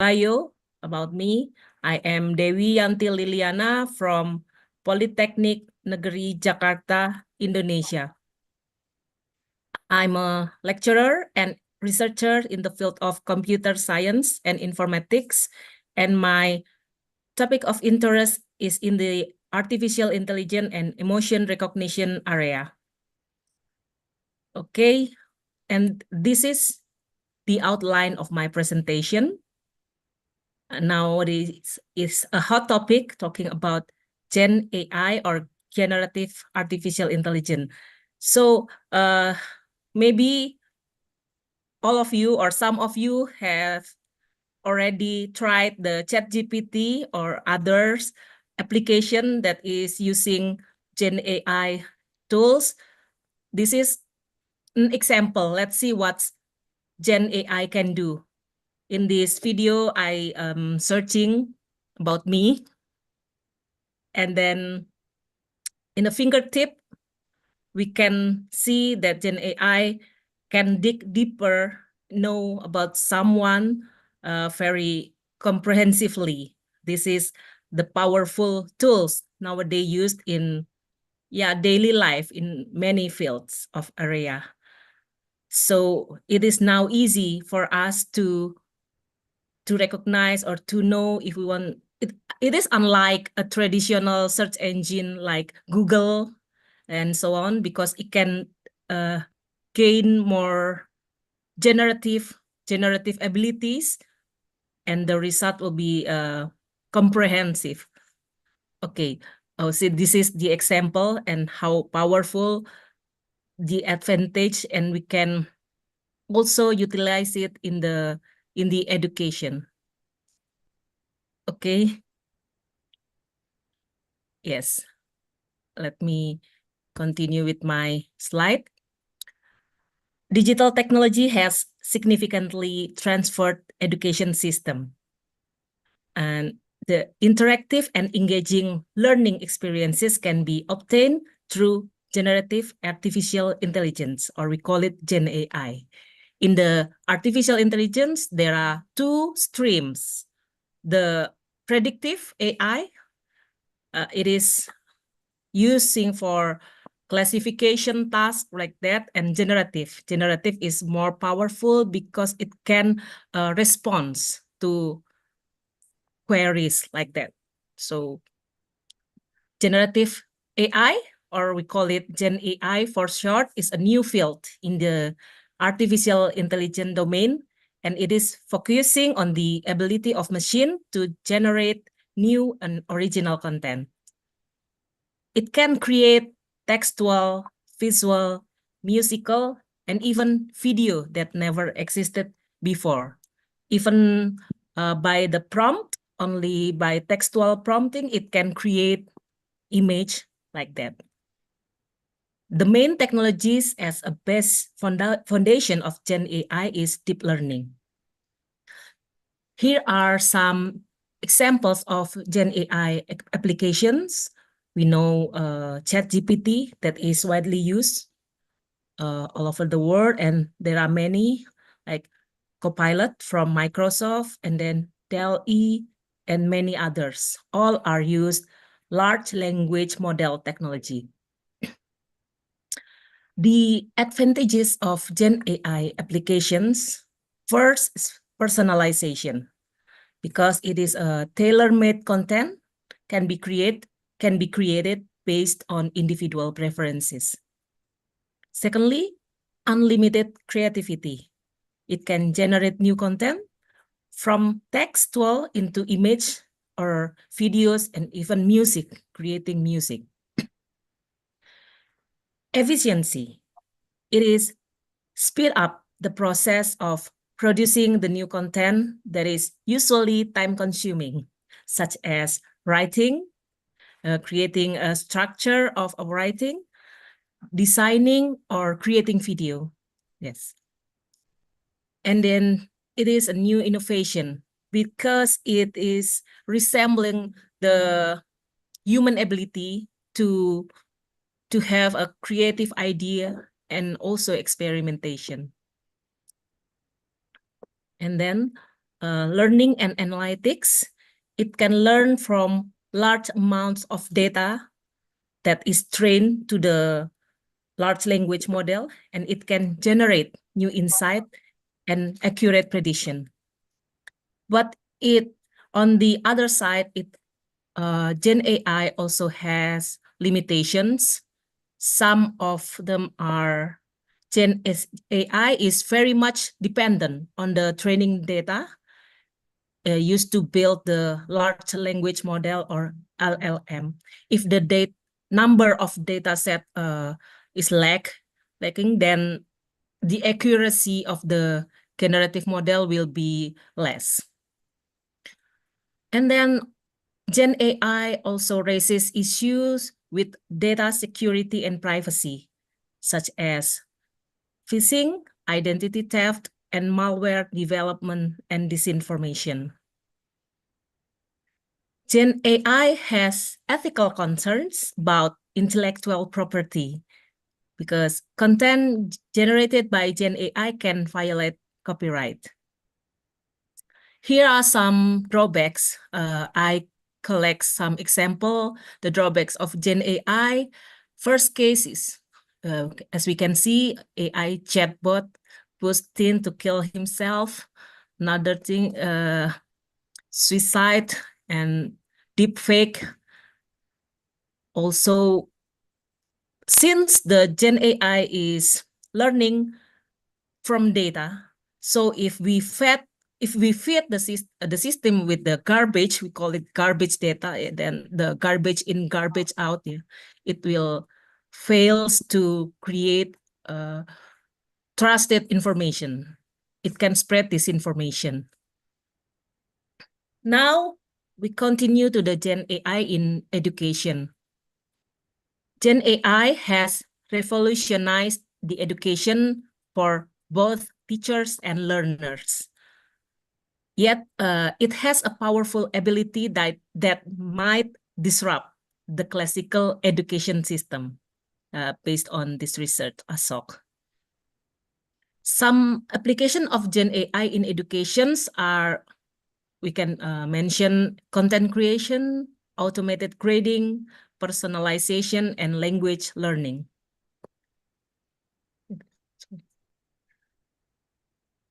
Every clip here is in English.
Bio about me. I am Dewi Yanti Liliana from Politeknik Negeri Jakarta, Indonesia. I'm a lecturer and researcher in the field of computer science and informatics, and my topic of interest is in the artificial intelligence and emotion recognition area. Okay, and this is the outline of my presentation. Nowadays is a hot topic talking about Gen AI or generative artificial intelligence. So maybe all of you or some of you have already tried the ChatGPT or others application that is using Gen AI tools. This is an example. Let's see what Gen AI can do. In this video, I am searching about me. And then in a fingertip, we can see that Gen AI can dig deeper, know about someone very comprehensively. This is the powerful tools nowadays used in daily life in many fields of area. So it is now easy for us to recognize or to know if we want it. It is unlike a traditional search engine like Google and so on, because it can gain more generative abilities, and the result will be comprehensive. Okay, so this is the example and how powerful the advantage, and we can also utilize it in the education. Okay. Yes. Let me continue with my slide. Digital technology has significantly transformed education system, and the interactive and engaging learning experiences can be obtained through generative artificial intelligence, or we call it Gen AI. In the artificial intelligence, there are two streams. The predictive AI, it is using for classification tasks like that, and generative. Generative is more powerful because it can respond to queries like that. So generative AI, or we call it Gen AI for short, is a new field in the artificial intelligence domain, and it is focusing on the ability of machine to generate new and original content. It can create textual, visual, musical, and even video that never existed before. Even by the prompt, only by textual prompting, it can create image like that. The main technologies as a base foundation of Gen AI is deep learning. Here are some examples of Gen AI applications. We know ChatGPT that is widely used all over the world, and there are many like Copilot from Microsoft, and then Dell-E, and many others. All are used large language model technology. The advantages of Gen AI applications: first is personalization, because it is a tailor-made content can be created based on individual preferences. Secondly, unlimited creativity. It can generate new content from textual into image or videos and even music, creating music. Efficiency. It is speed up the process of producing the new content that is usually time-consuming, such as writing, creating a structure of a writing, designing, or creating video. Yes. And then it is a new innovation because it is resembling the human ability to have a creative idea and also experimentation. And then learning and analytics. It can learn from large amounts of data that is trained to the large language model, and it can generate new insight and accurate prediction. But on the other side, Gen AI also has limitations. Some of them are Gen AI is very much dependent on the training data used to build the large language model or LLM. If the number of data set is lacking, then the accuracy of the generative model will be less. And then Gen AI also raises issues with data security and privacy, such as phishing, identity theft, and malware development and disinformation. Gen AI has ethical concerns about intellectual property because content generated by Gen AI can violate copyright. Here are some drawbacks. I collect some example, the drawbacks of Gen AI. First case is, as we can see, AI chatbot pushed in to kill himself. Another thing, suicide and deepfake. Also, since the Gen AI is learning from data, so if we feed the system with the garbage, we call it garbage data, then the garbage in, garbage out, yeah, it will fails to create trusted information. It can spread disinformation. Now we continue to the Gen AI in education. Gen AI has revolutionized the education for both teachers and learners. Yet it has a powerful ability that might disrupt the classical education system based on this research, Asok. Some application of Gen AI in educations are, we can mention content creation, automated grading, personalization, and language learning.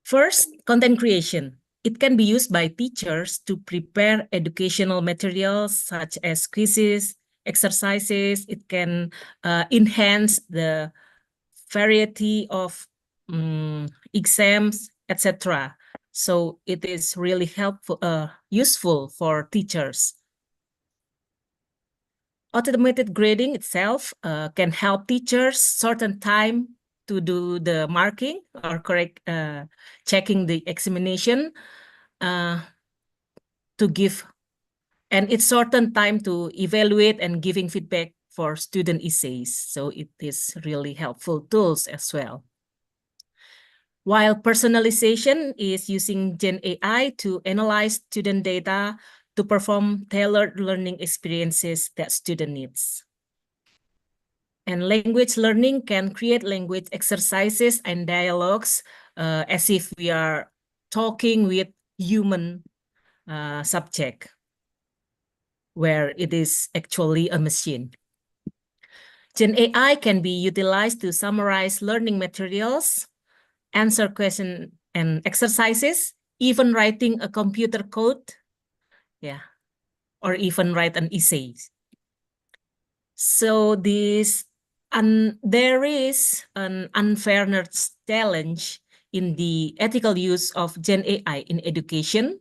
First, content creation. It can be used by teachers to prepare educational materials such as quizzes, exercises. It can enhance the variety of exams, etc. So it is really helpful, useful for teachers. Automated grading itself can help teachers shorten time to do the marking or correct checking the examination to give, and it's shorten time to evaluate and giving feedback for student essays. So it is really helpful tools as well. While personalization is using Gen AI to analyze student data to perform tailored learning experiences that student needs. And language learning can create language exercises and dialogues as if we are talking with human subject, where it is actually a machine. Gen AI can be utilized to summarize learning materials, answer questions and exercises, even writing a computer code, yeah, or even write an essay. So there is an unfairness challenge in the ethical use of Gen AI in education.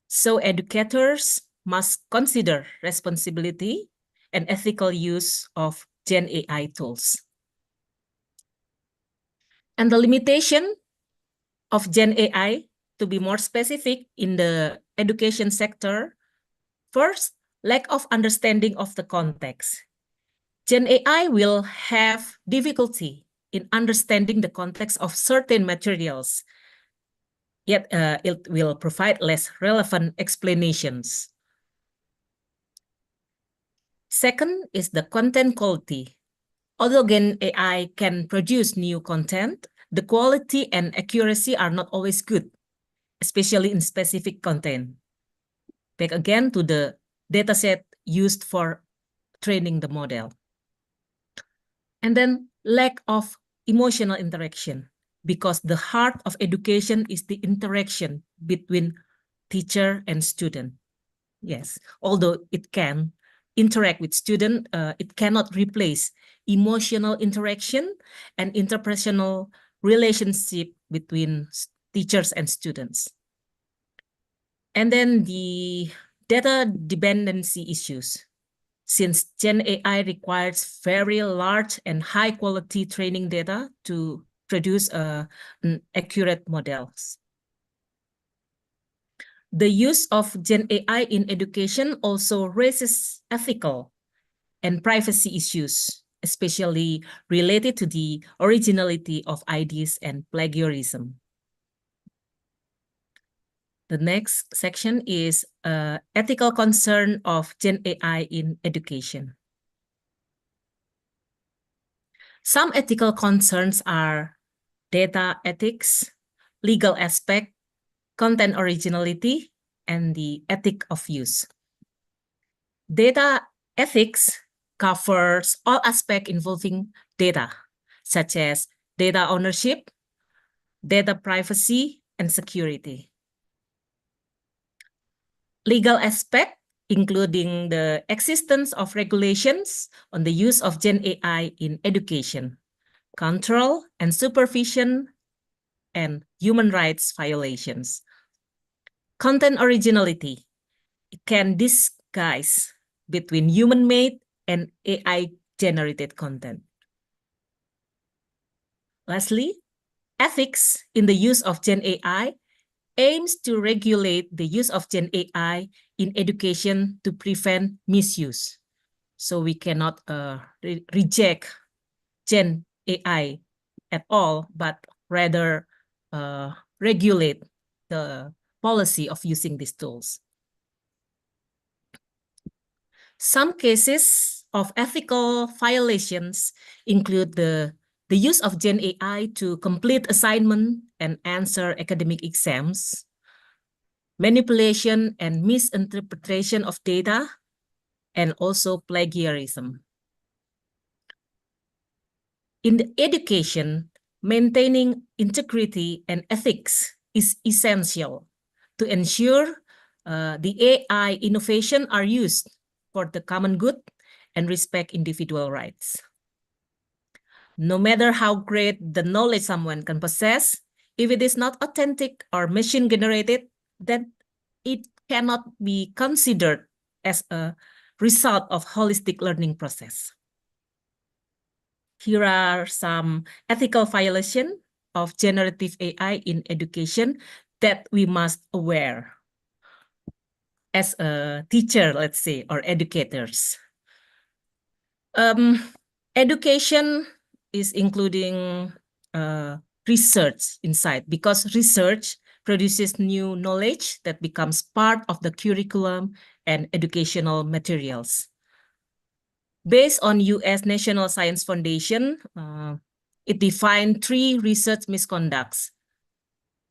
So educators must consider responsibility and ethical use of Gen AI tools. And the limitation of Gen AI, to be more specific in the education sector, first, lack of understanding of the context. Gen AI will have difficulty in understanding the context of certain materials, yet it will provide less relevant explanations. Second is the content quality. Although Gen AI can produce new content, the quality and accuracy are not always good. especially in specific content. Back again to the dataset used for training the model. And then lack of emotional interaction, because the heart of education is the interaction between teacher and student. Yes, although it can interact with student, it cannot replace emotional interaction and interpersonal relationship between teachers and students. And then the data dependency issues. Since Gen AI requires very large and high quality training data to produce an accurate models. The use of Gen AI in education also raises ethical and privacy issues, especially related to the originality of ideas and plagiarism. The next section is ethical concern of Gen AI in education. Some ethical concerns are data ethics, legal aspect, content originality, and the ethic of use. Data ethics covers all aspects involving data, such as data ownership, data privacy, and security. Legal aspect, including the existence of regulations on the use of Gen AI in education, control and supervision, and human rights violations. Content originality, it can disguise between human-made and AI-generated content. Lastly, ethics in the use of Gen AI aims to regulate the use of Gen AI in education to prevent misuse. So we cannot reject Gen AI at all, but rather regulate the policy of using these tools. Some cases of ethical violations include the use of Gen AI to complete assignment and answer academic exams, manipulation and misinterpretation of data, and also plagiarism. In the education, maintaining integrity and ethics is essential to ensure the AI innovation are used for the common good and respect individual rights. No matter how great the knowledge someone can possess, if it is not authentic or machine generated, then it cannot be considered as a result of holistic learning process. Here are some ethical violations of generative AI in education that we must aware as a teacher, let's say, or educators. Education is including research inside, because research produces new knowledge that becomes part of the curriculum and educational materials. Based on US National Science Foundation, it defined 3 research misconducts.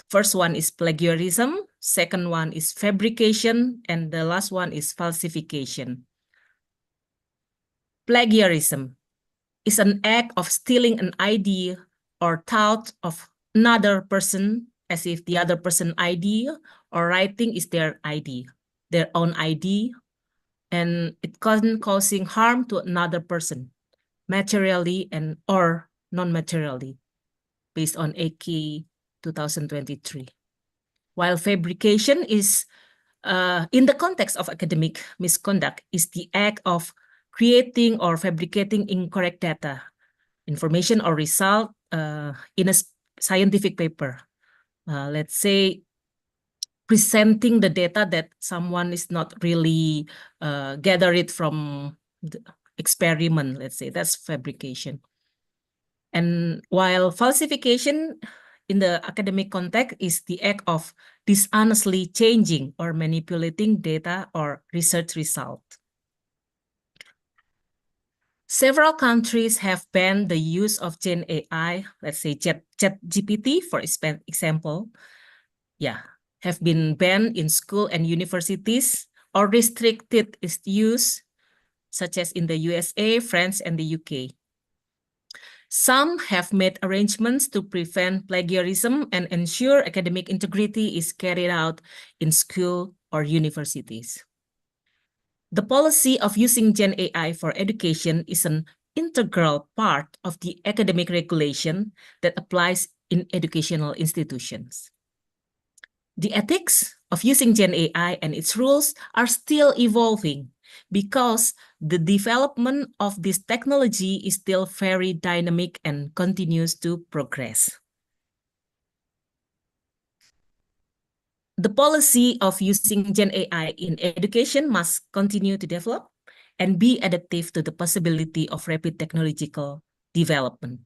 First one is plagiarism, second one is fabrication, and the last one is falsification. Plagiarism is an act of stealing an idea or thought of another person as if the other person's idea or writing is their idea, their own idea, and it causing harm to another person, materially and or non-materially, based on AK 2023. While fabrication is, in the context of academic misconduct, is the act of creating or fabricating incorrect data, information, or result in a scientific paper. Let's say presenting the data that someone is not really gathered from the experiment, let's say, that's fabrication. And while falsification in the academic context is the act of dishonestly changing or manipulating data or research result. Several countries have banned the use of Gen AI, let's say ChatGPT, for example. Yeah, have been banned in school and universities or restricted its use, such as in the USA, France, and the UK. Some have made arrangements to prevent plagiarism and ensure academic integrity is carried out in school or universities. The policy of using Gen AI for education is an integral part of the academic regulation that applies in educational institutions. The ethics of using Gen AI and its rules are still evolving because the development of this technology is still very dynamic and continues to progress. The policy of using Gen AI in education must continue to develop and be adaptive to the possibility of rapid technological development.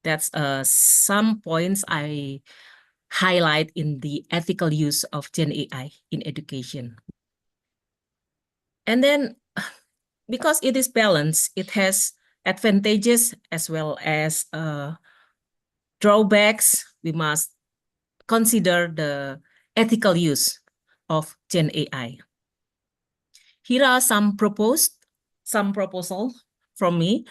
That's some points I highlight in the ethical use of Gen AI in education. And then, because it is balanced, it has advantages as well as drawbacks. We must consider the ethical use of Gen AI. Here are some proposals from me.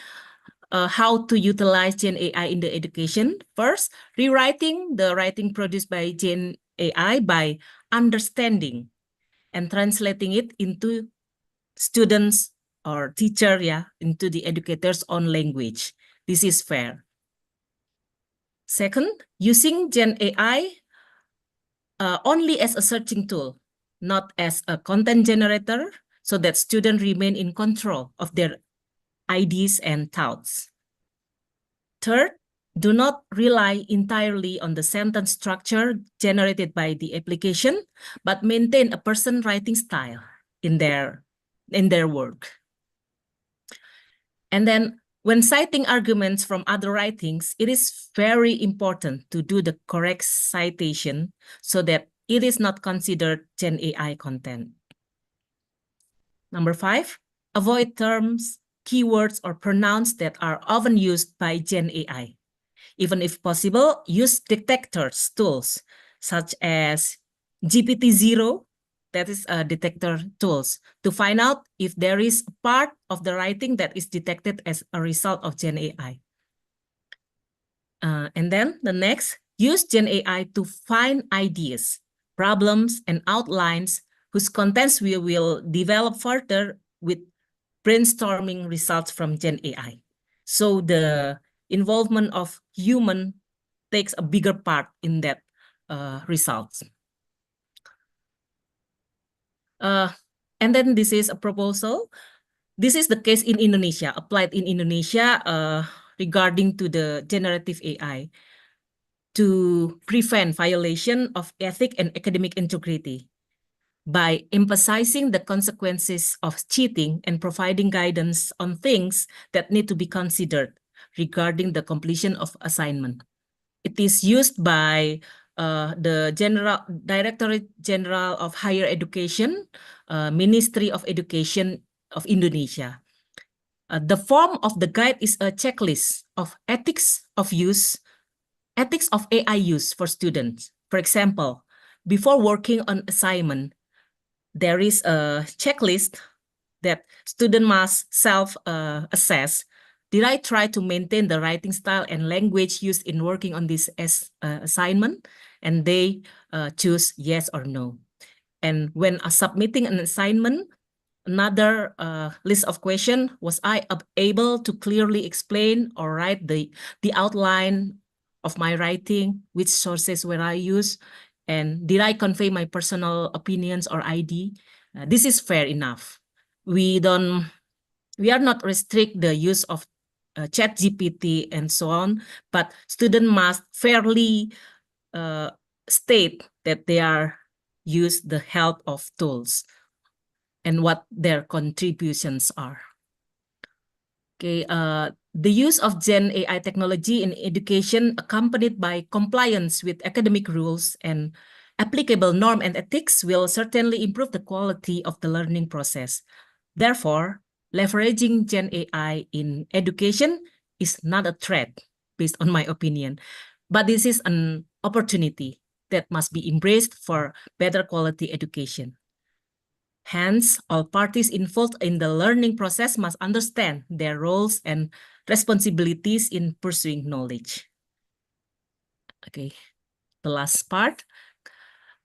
How to utilize Gen AI in the education. First, rewriting the writing produced by Gen AI by understanding and translating it into students or teacher, into the educator's own language. This is fair. Second, using Gen AI only as a searching tool, not as a content generator, so that students remain in control of their ideas and thoughts. Third, do not rely entirely on the sentence structure generated by the application, but maintain a person writing style in their work. And then when citing arguments from other writings, it is very important to do the correct citation so that it is not considered Gen AI content. Number 5, avoid terms, keywords, or pronouns that are often used by Gen AI. Even if possible, use detectors tools such as GPT-0, that is detector tools, to find out if there is a part of the writing that is detected as a result of Gen AI. And then the next, use Gen AI to find ideas, problems, and outlines whose contents we will develop further with brainstorming results from Gen AI. So the involvement of human takes a bigger part in that results. And then this is a proposal. This is the case in Indonesia, applied in Indonesia regarding to the generative AI to prevent violation of ethic and academic integrity by emphasizing the consequences of cheating and providing guidance on things that need to be considered regarding the completion of assignment. It is used by the Directorate General of Higher Education, Ministry of Education of Indonesia. The form of the guide is a checklist of ethics of AI use for students. For example, before working on assignment, there is a checklist that student must self-assess. Did I try to maintain the writing style and language used in working on this assignment? And they choose yes or no. And when submitting an assignment, another list of questions, was I able to clearly explain or write the outline of my writing? Which sources were I use? And did I convey my personal opinions or ID? This is fair enough. We are not restrict the use of ChatGPT and so on, but student must fairly state that they are use the help of tools and what their contributions are. Okay, the use of Gen AI technology in education accompanied by compliance with academic rules and applicable norm and ethics will certainly improve the quality of the learning process. Therefore, leveraging Gen AI in education is not a threat, based on my opinion, but this is an opportunity that must be embraced for better quality education. Hence, all parties involved in the learning process must understand their roles and responsibilities in pursuing knowledge. Okay, the last part.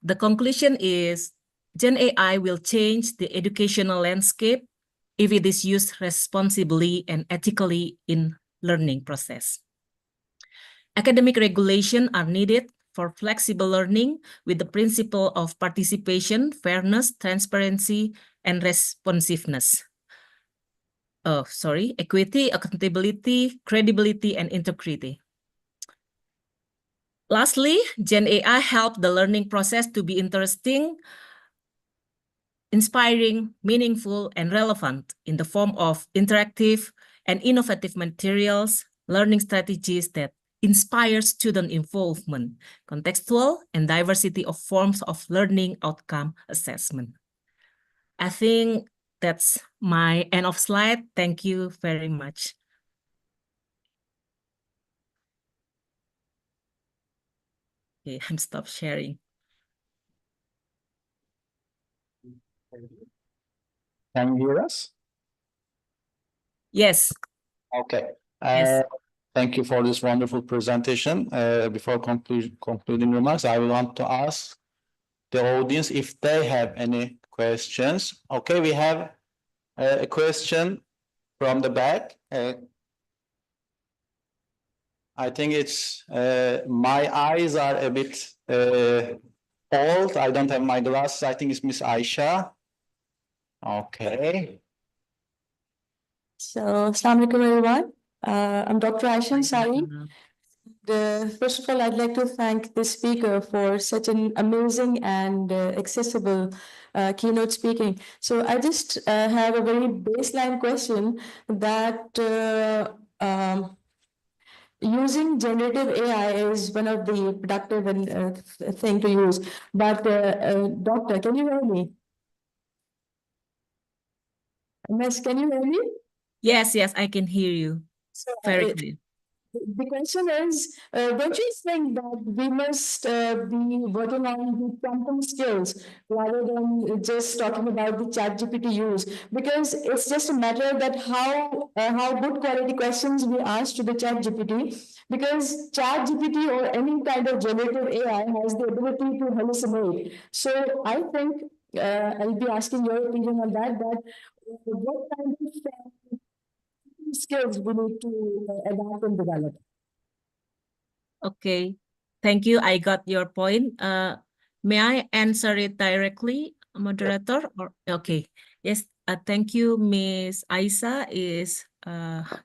The conclusion is Gen AI will change the educational landscape if it is used responsibly and ethically in learning process. Academic regulation are needed for flexible learning with the principle of participation, fairness, transparency, and responsiveness. Equity, accountability, credibility, and integrity. Lastly, Gen AI help the learning process to be interesting, inspiring, meaningful, and relevant in the form of interactive and innovative materials, learning strategies that inspire student involvement, contextual, and diversity of forms of learning outcome assessment. I think that's my end of slide. Thank you very much. Okay, I'm stop sharing. Can you hear us? Yes. Okay. Yes. Thank you for this wonderful presentation. Before concluding remarks, I want to ask the audience if they have any questions. Okay, we have a question from the back. I think it's my eyes are a bit old. I don't have my glasses. I think it's Miss Aisha. Okay. So, Assalamu alaikum everyone. I'm Dr. Aisha Ansari. First of all, I'd like to thank the speaker for such an amazing and accessible keynote speaking. So I just have a very baseline question that using generative AI is one of the productive and thing to use. But doctor, can you hear me? Miss, can you hear me? Yes, I can hear you. So, Very clear. the question is, don't you think that we must be working on the quantum skills rather than just talking about the ChatGPT use? Because it's just a matter that how good quality questions we ask to the ChatGPT. Because ChatGPT or any kind of generative AI has the ability to hallucinate. So I think I'll be asking your opinion on that. That what kind of skills we need to adapt and develop. Okay, thank you. I got your point. May I answer it directly, moderator? Or okay, yes. Thank you, Miss Aisa.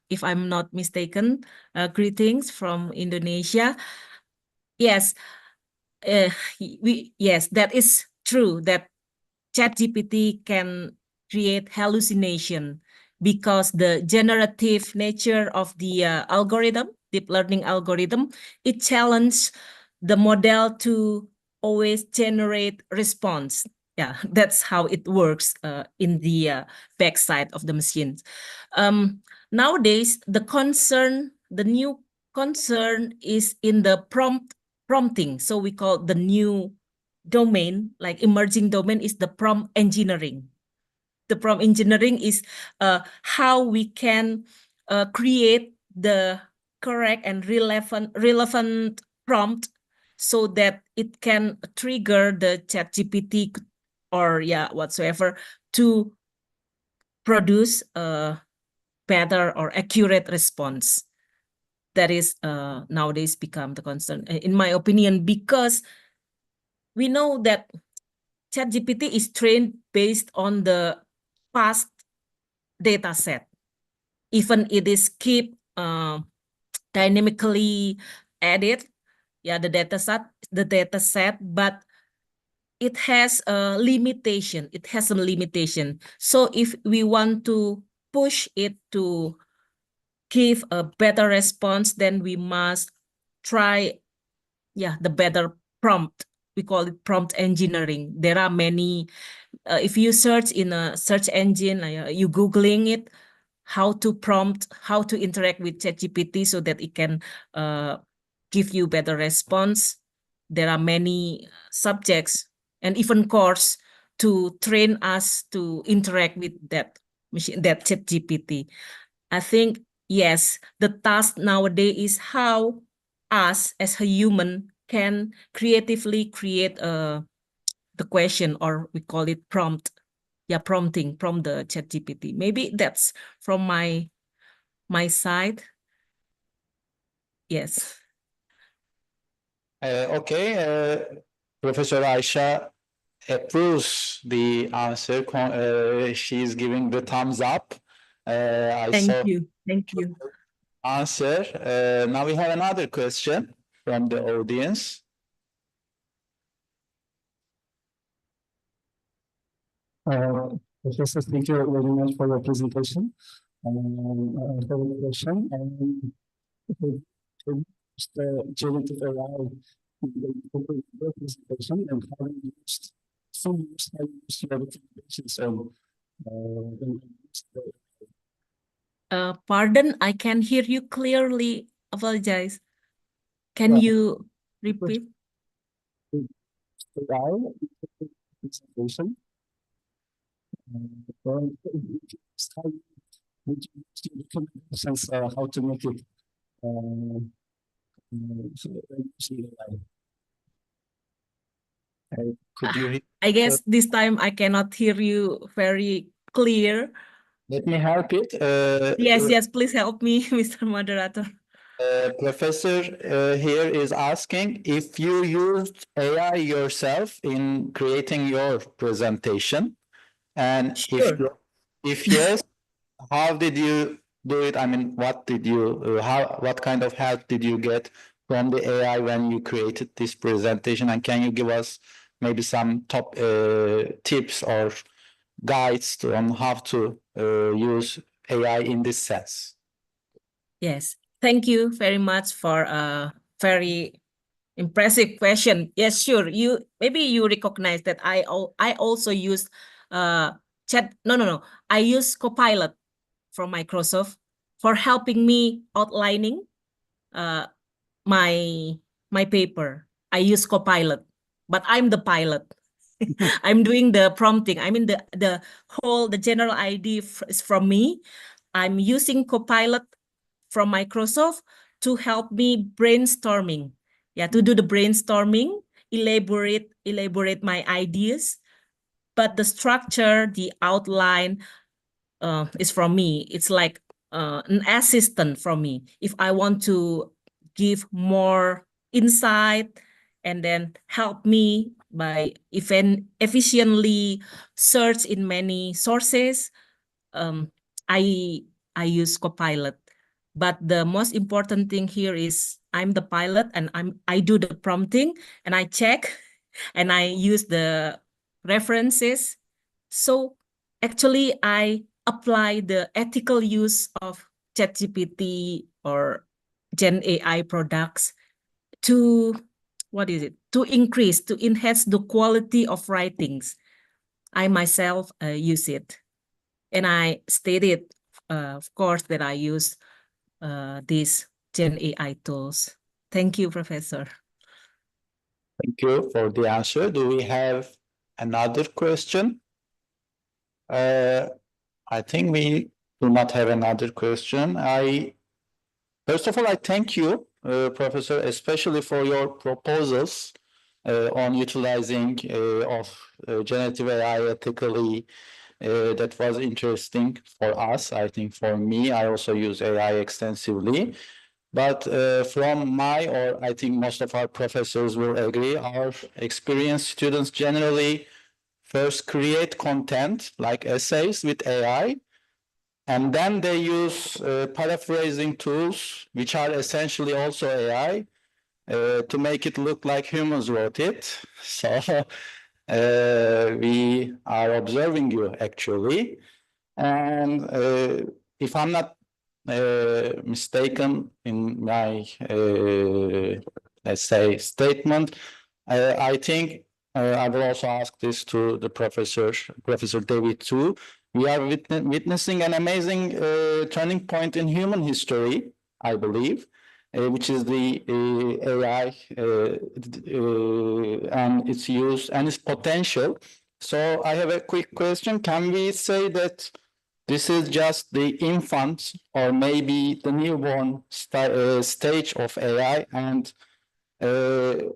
If I'm not mistaken, greetings from Indonesia. Yes, yes, that is true. That ChatGPT can create hallucination because the generative nature of the algorithm, deep learning algorithm, it challenges the model to always generate response. Yeah, that's how it works in the backside of the machines. Nowadays, the new concern is in the prompting. So we call the new domain, like emerging domain, is the prompt engineering. The prompt engineering is how we can create the correct and relevant prompt so that it can trigger the ChatGPT or whatsoever to produce a better or accurate response. That is nowadays become the concern, in my opinion, because we know that ChatGPT is trained based on the past data set. Even it is keep dynamically added, the data set, but it has a limitation. It has some limitation. So if we want to push it to give a better response, then we must try, the better prompt. We call it prompt engineering. There are many. If you search in a search engine, you Googling it, how to interact with ChatGPT so that it can give you better response. there are many subjects and even course to train us to interact with that machine, that ChatGPT. I think, yes, the task nowadays is how us as a human can creatively create the question, or we call it prompt. Yeah, prompting from the ChatGPT. Maybe that's from my side. Yes. Okay, Professor Aisha approves the answer. She's giving the thumbs up. I Thank saw you. Thank you. answer. Now we have another question from the audience. Professor, thank you very much for your presentation. I have a question. The generative AI in the presentation and how you used some use how you used your recommendations in Pardon, I can hear you clearly. Apologize. Can you repeat? AI presentation. How would you use your recommendations how to make it using AI? Could you I guess this time I cannot hear you very clear. let me help it? Yes, please help me, Mr. Moderator. Professor here is asking if you used AI yourself in creating your presentation, and Sure. if yes, how did you do it? I mean, what kind of help did you get from the AI when you created this presentation? And can you give us maybe some top tips or guides on how to use AI in this sense? Yes. Thank you very much for a very impressive question. Yes, sure. Maybe you recognize that I also use chat. No. I use Copilot from Microsoft for helping me outlining uh my my paper. I use Copilot, but I'm the pilot. I'm doing the prompting. I mean the general idea is from me. I'm using Copilot from Microsoft to help me brainstorming. Yeah, to do the brainstorming, elaborate my ideas. But the structure, the outline is from me. It's like an assistant from me. If I want to give more insight and then help me by efficiently search in many sources, um, I I use Copilot. But the most important thing here is I'm the pilot and I do the prompting and I check and I use the references. So actually I apply the ethical use of ChatGPT or Gen AI products to to enhance the quality of writings. I myself use it. And I stated, of course, that I use these Gen AI tools. Thank you, Professor. Thank you for the answer. Do we have another question? I think we do not have another question. First of all, I thank you, Professor, especially for your proposals on utilizing of generative AI ethically. That was interesting for us. I think for me, I also use AI extensively. But from or I think most of our professors will agree, our experienced students generally first create content like essays with AI, and then they use paraphrasing tools, which are essentially also AI, to make it look like humans wrote it. So we are observing you actually. And if I'm not mistaken in my, let's say, statement, I think I will also ask this to the Professor David too. We are witnessing an amazing turning point in human history, I believe. which is the AI and its use and its potential. So I have a quick question. Can we say that this is just the infant or maybe the newborn stage of AI, and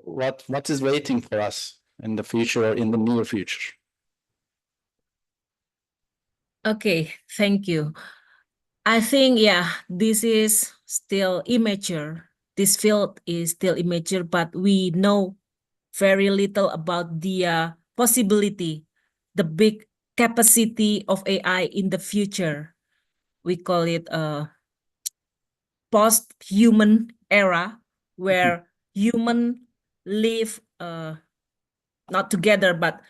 what is waiting for us in the future or in the near future? Okay, thank you. I think, yeah, this is still immature. This field is still immature, but we know very little about the possibility, the big capacity of AI in the future. We call it a post-human era, where human live not together, but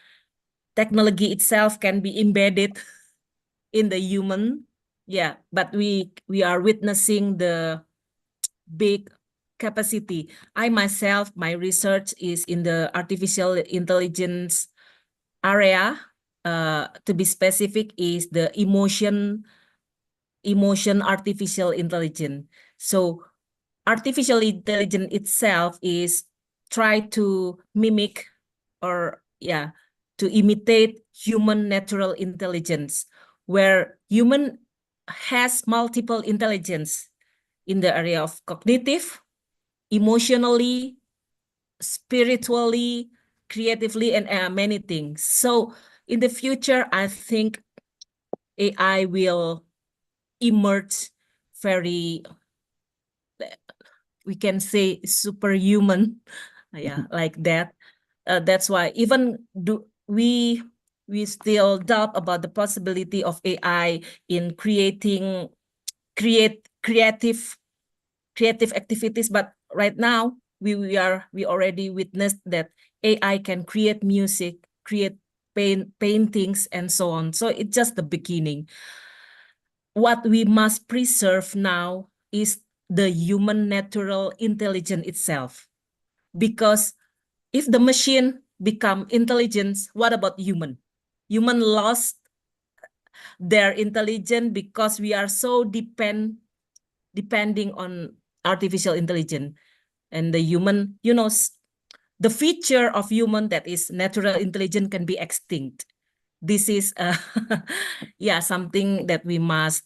technology itself can be embedded in the human. Yeah, but we are witnessing the big capacity. I myself, my research is in the artificial intelligence area. To be specific, is the emotion artificial intelligence. So artificial intelligence itself is try to mimic, or yeah, to imitate human natural intelligence, where human has multiple intelligence in the area of cognitive, emotionally, spiritually, creatively, and many things. So in the future, I think AI will emerge very, we can say, superhuman, yeah, like that. That's why even we still doubt about the possibility of AI in creating creative activities. But right now we already witnessed that AI can create music, create paintings, and so on. So it's just the beginning. What we must preserve now is the human natural intelligence itself, because if the machine become intelligence, what about human? Human lost their intelligence because we are so depending on artificial intelligence. And the human, the feature of human, that is natural intelligence, can be extinct. This is yeah, something that we must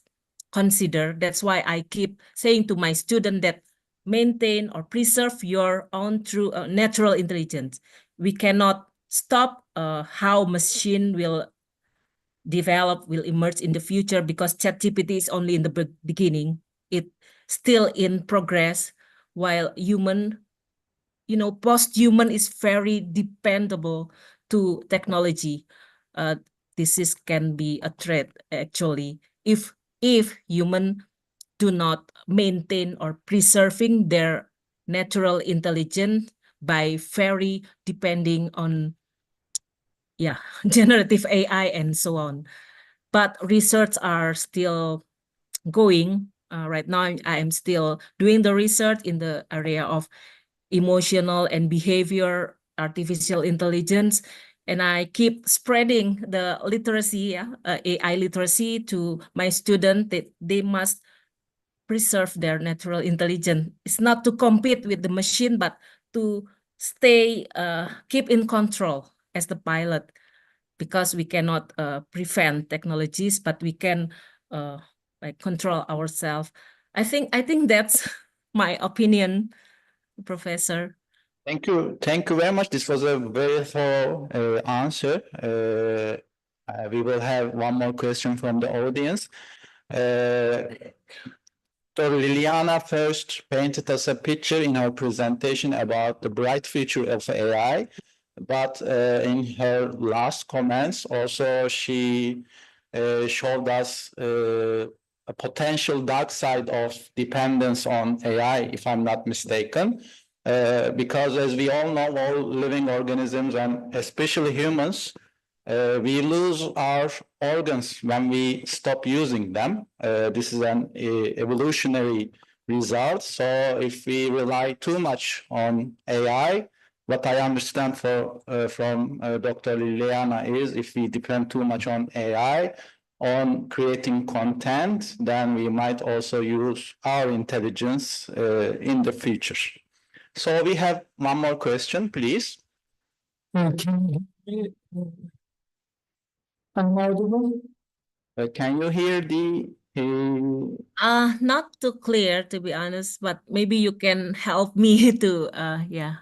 consider. That's why I keep saying to my student that maintain or preserve your own true natural intelligence. We cannot stop how machine will develop, will emerge in the future, because ChatGPT is only in the beginning. It still in progress, while human, post-human is very dependable to technology. This can be a threat, actually, if human do not maintain or preserving their natural intelligence by very depending on, yeah, generative AI and so on. But research are still going. Right now, I am still doing the research in the area of emotional and behavior artificial intelligence, and I keep spreading the literacy, AI literacy, to my students, that they must preserve their natural intelligence. It's not to compete with the machine, but to stay, keep in control as the pilot, because we cannot prevent technologies, but we can like control ourselves. I think that's my opinion, Professor. Thank you. Thank you very much. This was a very thorough answer. We will have one more question from the audience. So Liliana first painted us a picture in her presentation about the bright future of AI, but in her last comments also she showed us a potential dark side of dependence on AI, if I'm not mistaken. Because as we all know, all living organisms and especially humans, we lose our organs when we stop using them. This is an evolutionary result. So if we rely too much on AI, what I understand from Dr. Liliana is, if we depend too much on AI, on creating content, then we might also use our intelligence in the future. So we have one more question, please. Can you, I'm audible? Can you hear Not too clear, to be honest, but maybe you can help me to, yeah.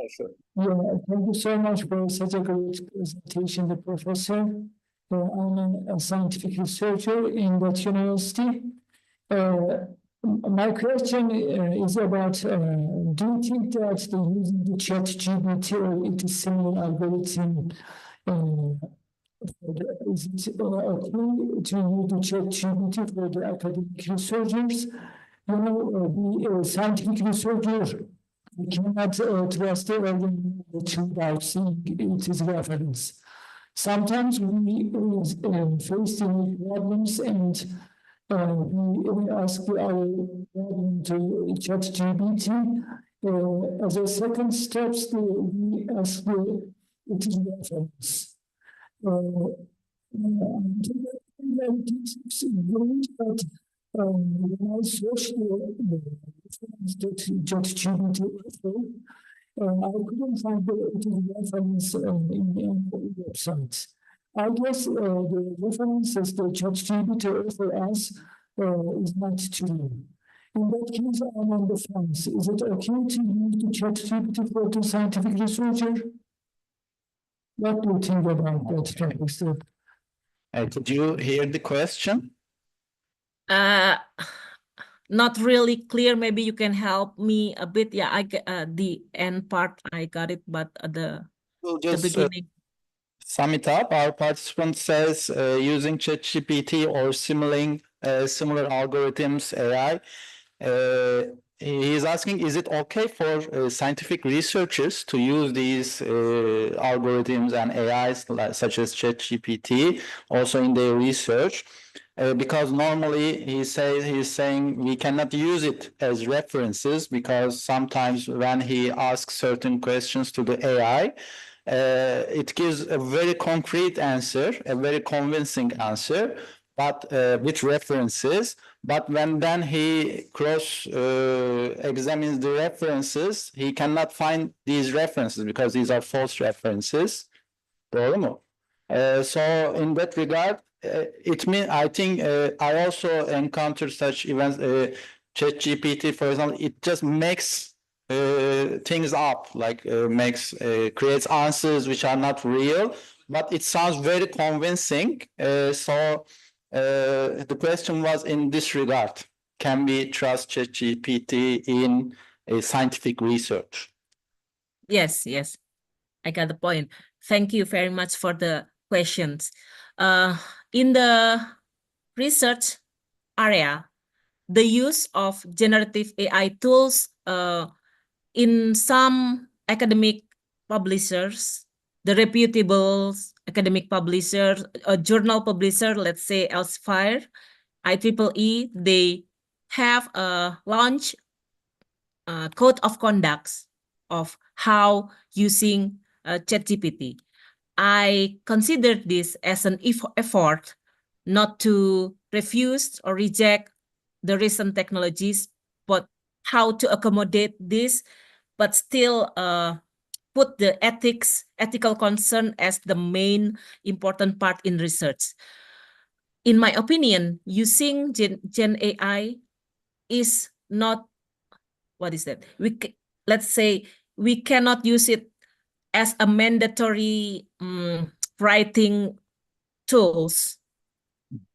Sure. Yeah, thank you so much for such a great presentation, the professor. I'm a scientific researcher in that university. My question is about, do you think that the using the ChatGPT or it is similar algorithm, is it okay to use the ChatGPT for the academic researchers? You know, the scientific researcher, we cannot trust the organ without seeing its reference. Sometimes we face the problems and we ask our problem to ChatGPT. As a second step, we ask its reference. It's great, but when I searched the reference that ChatGPT offered, I couldn't find the reference in the website. I guess the references that ChatGPT offer us is not true. In that case, I'm on the fence. Is it okay to use the ChatGPT for the scientific researcher? What do you think about that topic, sir? Did you hear the question? Not really clear. Maybe you can help me a bit. Yeah, I get the end part. I got it, but We'll the just beginning. sum it up. Our participant says using ChatGPT or similar algorithms, AI. He is asking, is it okay for scientific researchers to use these algorithms and AIs such as ChatGPT also in their research? Because normally he's saying we cannot use it as references because sometimes when he asks certain questions to the AI, it gives a very concrete answer, a very convincing answer, but with references. But when then he cross examines the references, he cannot find these references because these are false references. Doğru mu? So in that regard, it means I think I also encountered such events. ChatGPT, for example, it just makes things up, like creates answers which are not real, but it sounds very convincing. So the question was in this regard: can we trust ChatGPT in scientific research? Yes, yes. I got the point. Thank you very much for the questions. In the research area, the use of generative AI tools in some academic publishers, the reputable academic publisher, a journal publisher, let's say Elsevier, IEEE, they have launched a code of conduct of how using ChatGPT. I consider this as an effort not to refuse or reject the recent technologies, but how to accommodate this, but still put the ethical concern as the main important part in research. In my opinion, using Gen AI is not, what is that? Let's say we cannot use it as a mandatory writing tools.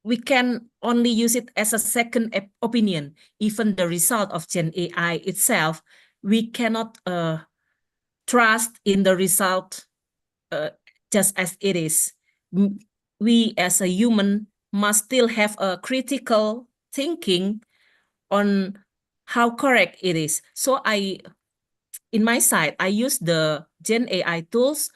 We can only use it as a second opinion. Even the result of Gen AI itself, we cannot trust in the result just as it is. We as a human must still have a critical thinking on how correct it is. So in my side, I use the Gen AI tools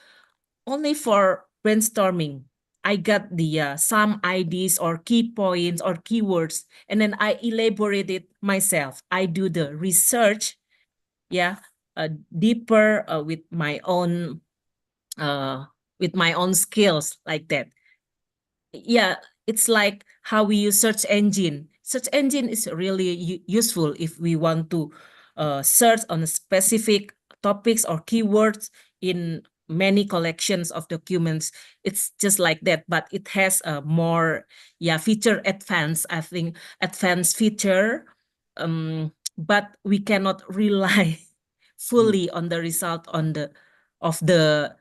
only for brainstorming. I got the some ideas or key points or keywords, and then I elaborate it myself. I do the research, yeah, deeper with my own skills like that. Yeah, it's like how we use search engine. Search engine is really useful if we want to search on specific topics or keywords in many collections of documents. It's just like that, but it has a more feature advanced, I think, advanced feature. But we cannot rely fully on the result of the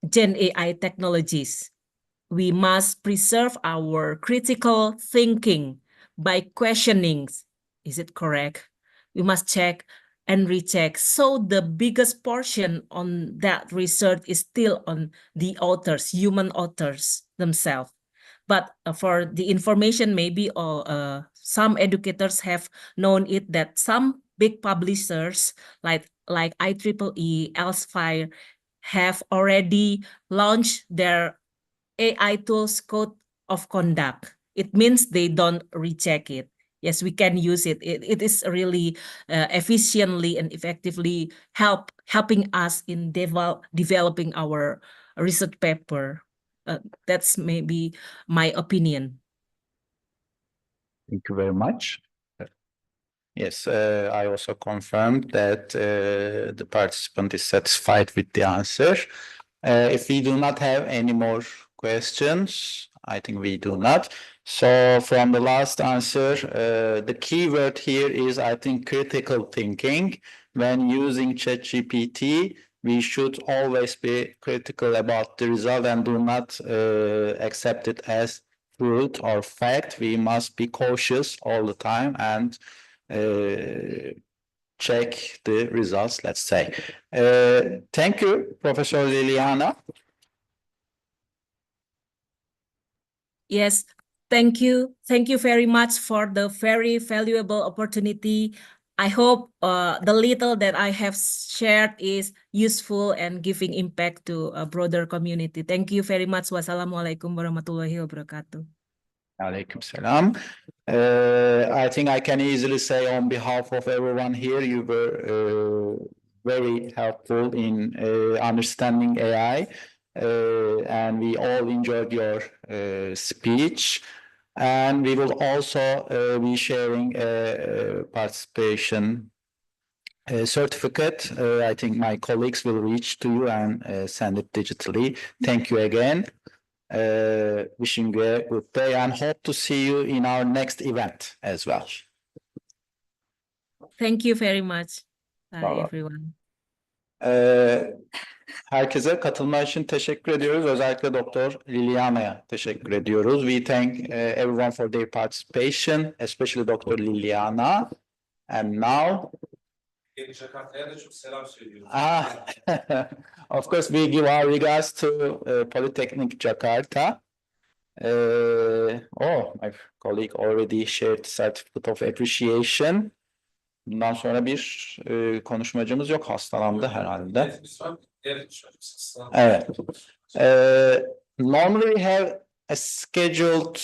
Gen AI technologies. We must preserve our critical thinking by questioning, is it correct? We must check and recheck. So the biggest portion on that research is still on the authors, human authors themselves. But for the information, maybe some educators have known it that some big publishers like IEEE, Elsevier have already launched their AI tools code of conduct. It means they don't recheck it. Yes, we can use it. It is really efficiently and effectively helping us in developing our research paper. That's maybe my opinion. Thank you very much. Yes, I also confirmed that the participant is satisfied with the answer. If we do not have any more questions, I think we do not. So from the last answer, the key word here is, I think, critical thinking. When using ChatGPT, we should always be critical about the result and do not accept it as truth or fact. We must be cautious all the time and check the results, let's say. Thank you, Professor Liliana. Yes, thank you. Thank you very much for the very valuable opportunity. I hope the little that I have shared is useful and giving impact to a broader community. Thank you very much. Wassalamualaikum warahmatullahi wabarakatuh. Alaikum salam. I think I can easily say on behalf of everyone here, you were very helpful in understanding AI, and we all enjoyed your speech. And we will also be sharing a participation certificate. I think my colleagues will reach to you and send it digitally. Thank you again. Wishing you a good day and hope to see you in our next event as well. Thank you very much. Bye Bye bye. everyone. Herkese katılma için teşekkür ediyoruz. Özellikle Doktor Liliana'ya teşekkür ediyoruz. We thank everyone for their participation, especially Dr. Liliana. And now Jakarta'ya da çok selam söylüyoruz. of course, we give our regards to Polytechnic Jakarta. My colleague already shared the certificate of appreciation. Bundan sonra bir konuşmacımız yok, hastalandı herhalde. Evet. Normally we have a scheduled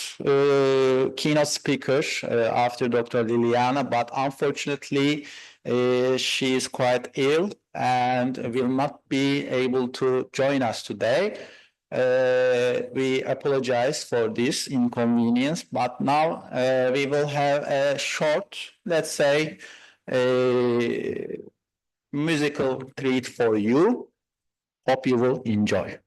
keynote speaker after Dr. Liliana, but unfortunately she is quite ill and will not be able to join us today. We apologize for this inconvenience, but now we will have a short, let's say, a musical treat for you. Hope you will enjoy.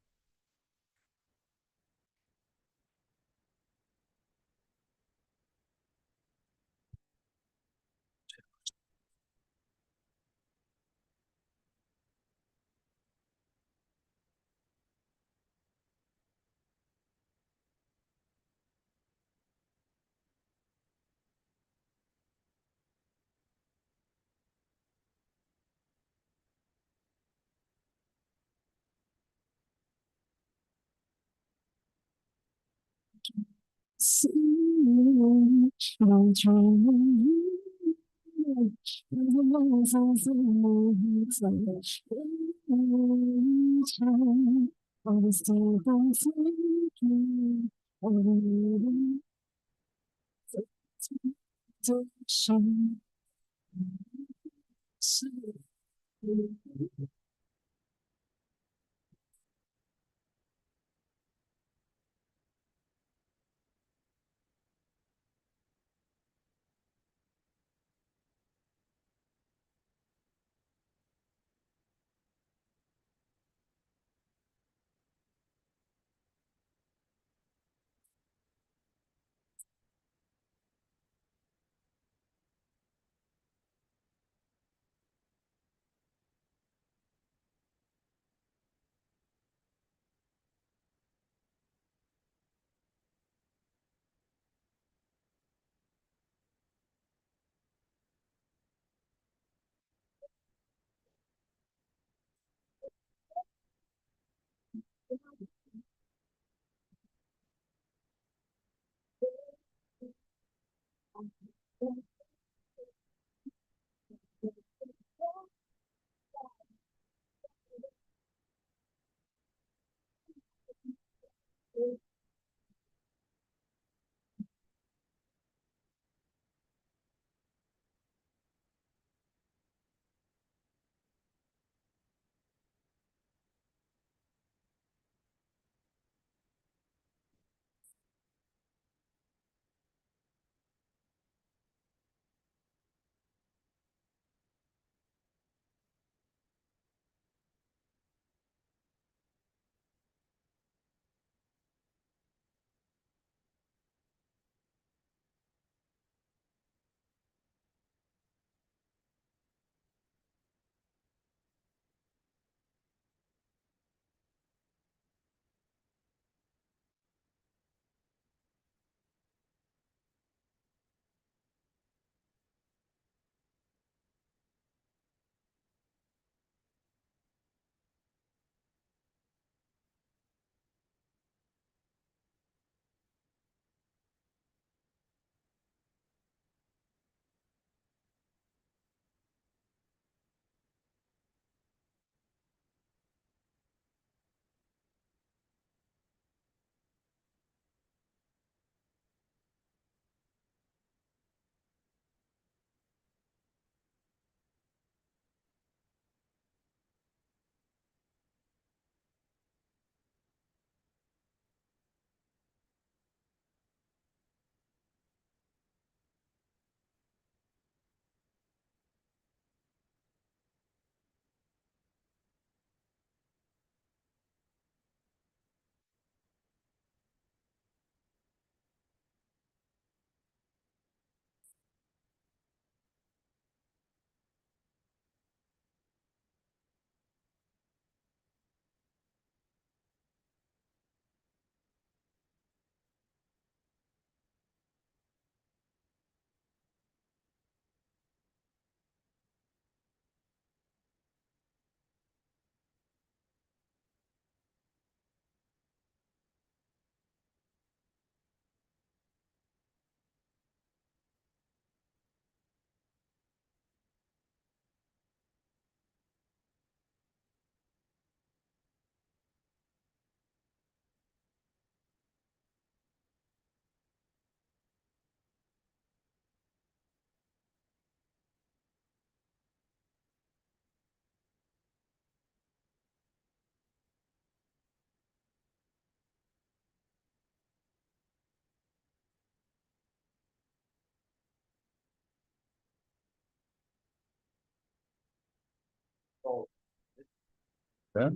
Okay.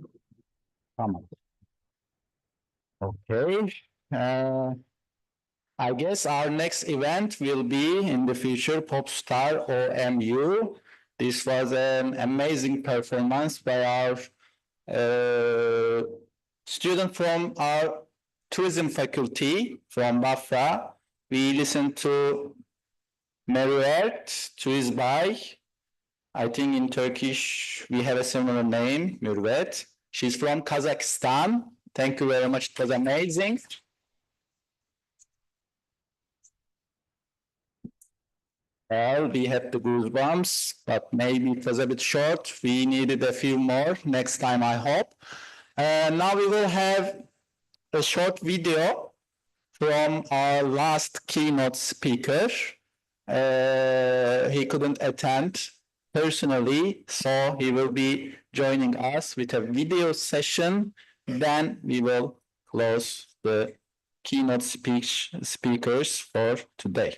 Tamam. Okay. I guess our next event will be in the future Popstar OMU. This was an amazing performance by our student from our tourism faculty from Bafra. We listened to Mervet Tuizbay. I think in Turkish we have a similar name, Mürvet. She's from Kazakhstan. Thank you very much. It was amazing. Well, we had the goosebumps, but maybe it was a bit short. We needed a few more next time, I hope. Now we will have a short video from our last keynote speaker. He couldn't attend personally, so he will be joining us with a video session. Then we will close the keynote speakers for today.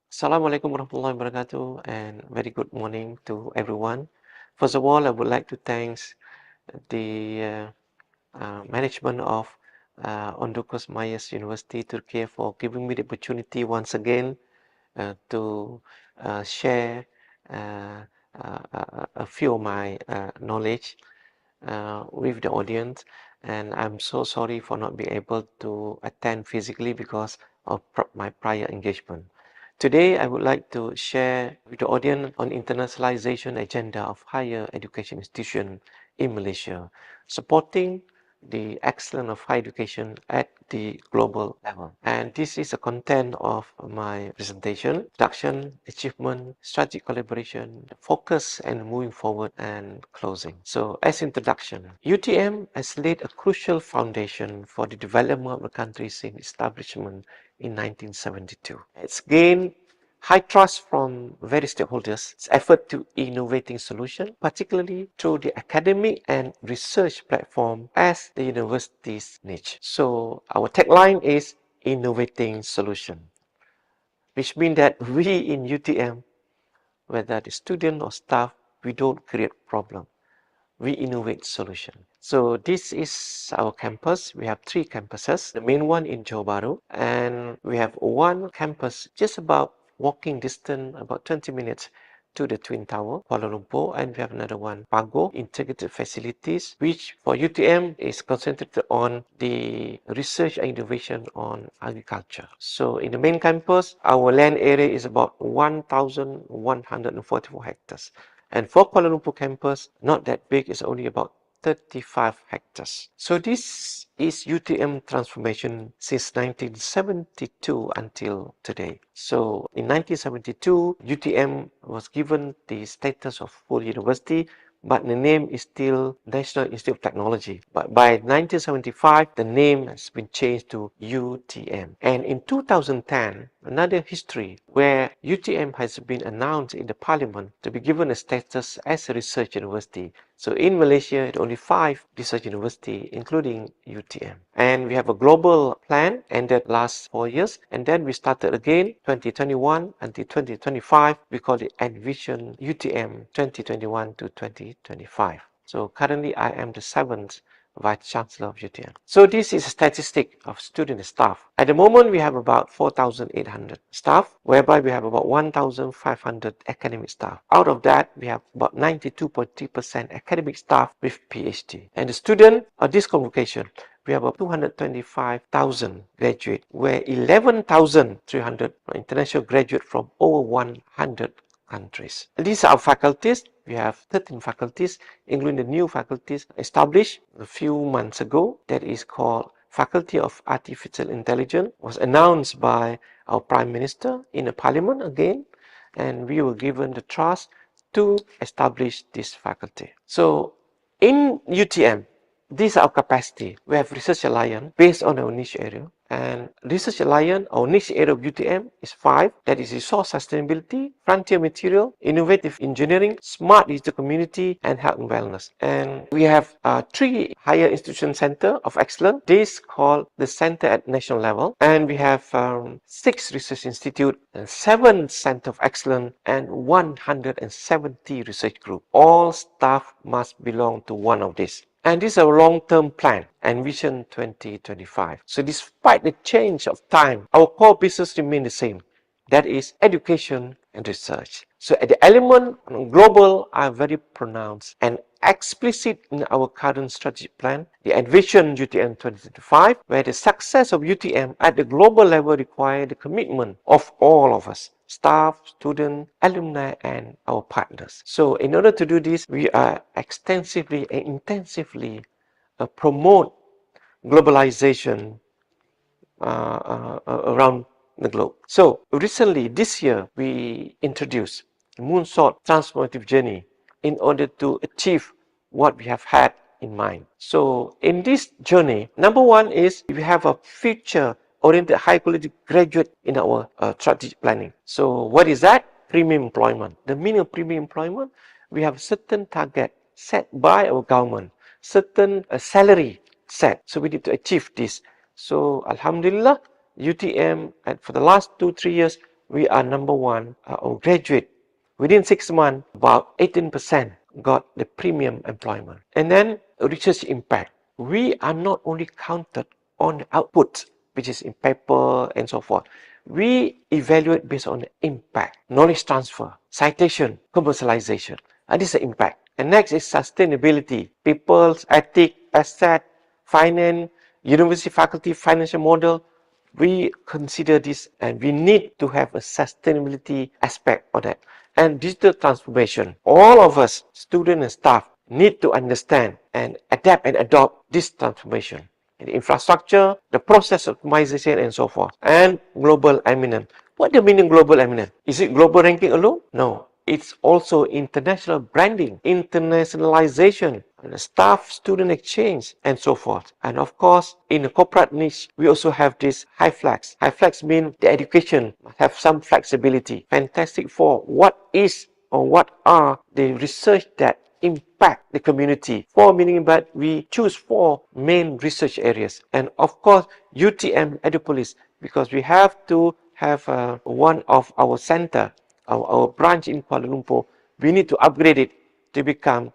Assalamualaikum warahmatullahi wabarakatuh, and very good morning to everyone. First of all, I would like to thank the management of Ondukos Mayas University, Turkey, for giving me the opportunity once again to share a few of my knowledge with the audience. And I'm so sorry for not being able to attend physically because of my prior engagement. Today, I would like to share with the audience on internationalization agenda of higher education institution in Malaysia, supporting the excellence of higher education at the global level. And this is the content of my presentation: introduction, achievement, strategic collaboration, focus, and moving forward, and closing. So as introduction, UTM has laid a crucial foundation for the development of the country's establishment in 1972. It's gained high trust from various stakeholders. Its effort to innovating solutions, particularly through the academic and research platform as the university's niche. So our tagline is innovating solution, which means that we in UTM, whether the student or staff, we don't create problem. We innovate solution. So this is our campus. We have 3 campuses. The main one in Johor Bahru, and we have one campus just about walking distance, about 20 minutes to the Twin Tower, Kuala Lumpur, and we have another one, Pago, integrated facilities, which for UTM is concentrated on the research and innovation on agriculture. So in the main campus, our land area is about 1,144 hectares. And for Kuala Lumpur campus, not that big, it's only about 35 hectares. So this is UTM transformation since 1972 until today. So in 1972, UTM was given the status of full university, but the name is still National Institute of Technology. But by 1975, the name has been changed to UTM. And in 2010, another history where UTM has been announced in the parliament to be given a status as a research university. So in Malaysia, only 5 research universities, including UTM. And we have a global plan ended last 4 years. And then we started again 2021 until 2025. We call it Envision UTM 2021 to 2025. So currently I am the 7th Vice Chancellor of UTM. So this is a statistic of student staff. At the moment, we have about 4,800 staff, whereby we have about 1,500 academic staff. Out of that, we have about 92.3% academic staff with PhD. And the student of this convocation, we have about 225,000 graduates, where 11,300 international graduates from over 100 countries. These are our faculties. We have 13 faculties, including the new faculties established a few months ago. That is called Faculty of Artificial Intelligence. Was announced by our Prime Minister in the Parliament again, and we were given the trust to establish this faculty. So in UTM, this is our capacity. We have Research Alliance based on our niche area. And Research Alliance, our niche area of UTM is 5. That is resource sustainability, frontier material, innovative engineering, smart digital community, and health and wellness. And we have 3 higher institution center of excellence. This called the center at national level. And we have 6 research institute and 7 center of excellence and 170 research group. All staff must belong to one of these. And this is a long-term plan and Vision 2025. So despite the change of time, our core business remains the same. That is education and research. So the element global are very pronounced and explicit in our current strategic plan, the Envision UTM 2025, where the success of UTM at the global level requires the commitment of all of us. Staff, students, alumni, and our partners. So in order to do this, we are extensively and intensively promote globalization around the globe. So recently, this year, we introduced Moonshot Transformative Journey in order to achieve what we have had in mind. So in this journey, number one is we have a future-oriented high-quality graduate in our strategic planning. So what is that? Premium employment. The meaning of premium employment, we have a certain target set by our government, certain salary set. So we need to achieve this. So Alhamdulillah, UTM, and for the last 2-3 years, we are number one or graduate. Within 6 months, about 18% got the premium employment. And then research impact. We are not only counted on the output, which is in paper and so forth. We evaluate based on the impact, knowledge transfer, citation, commercialization. And this is the impact. And next is sustainability, people's ethic, asset, finance, university faculty financial model. We consider this and we need to have a sustainability aspect of that. And digital transformation. All of us, students and staff, need to understand and adapt and adopt this transformation. The infrastructure, the process optimization, and so forth. And global eminence. What do you mean global eminence? Is it global ranking alone? No. It's also international branding, internationalization, staff student exchange, and so forth. And of course, in the corporate niche, we also have this high flex. High flex means the education must have some flexibility. Fantastic for what is or what are the research that impact the community. 4 meaning that we choose 4 main research areas. And of course, UTM Edupolis, because we have to have one of our center, our branch in Kuala Lumpur, we need to upgrade it to become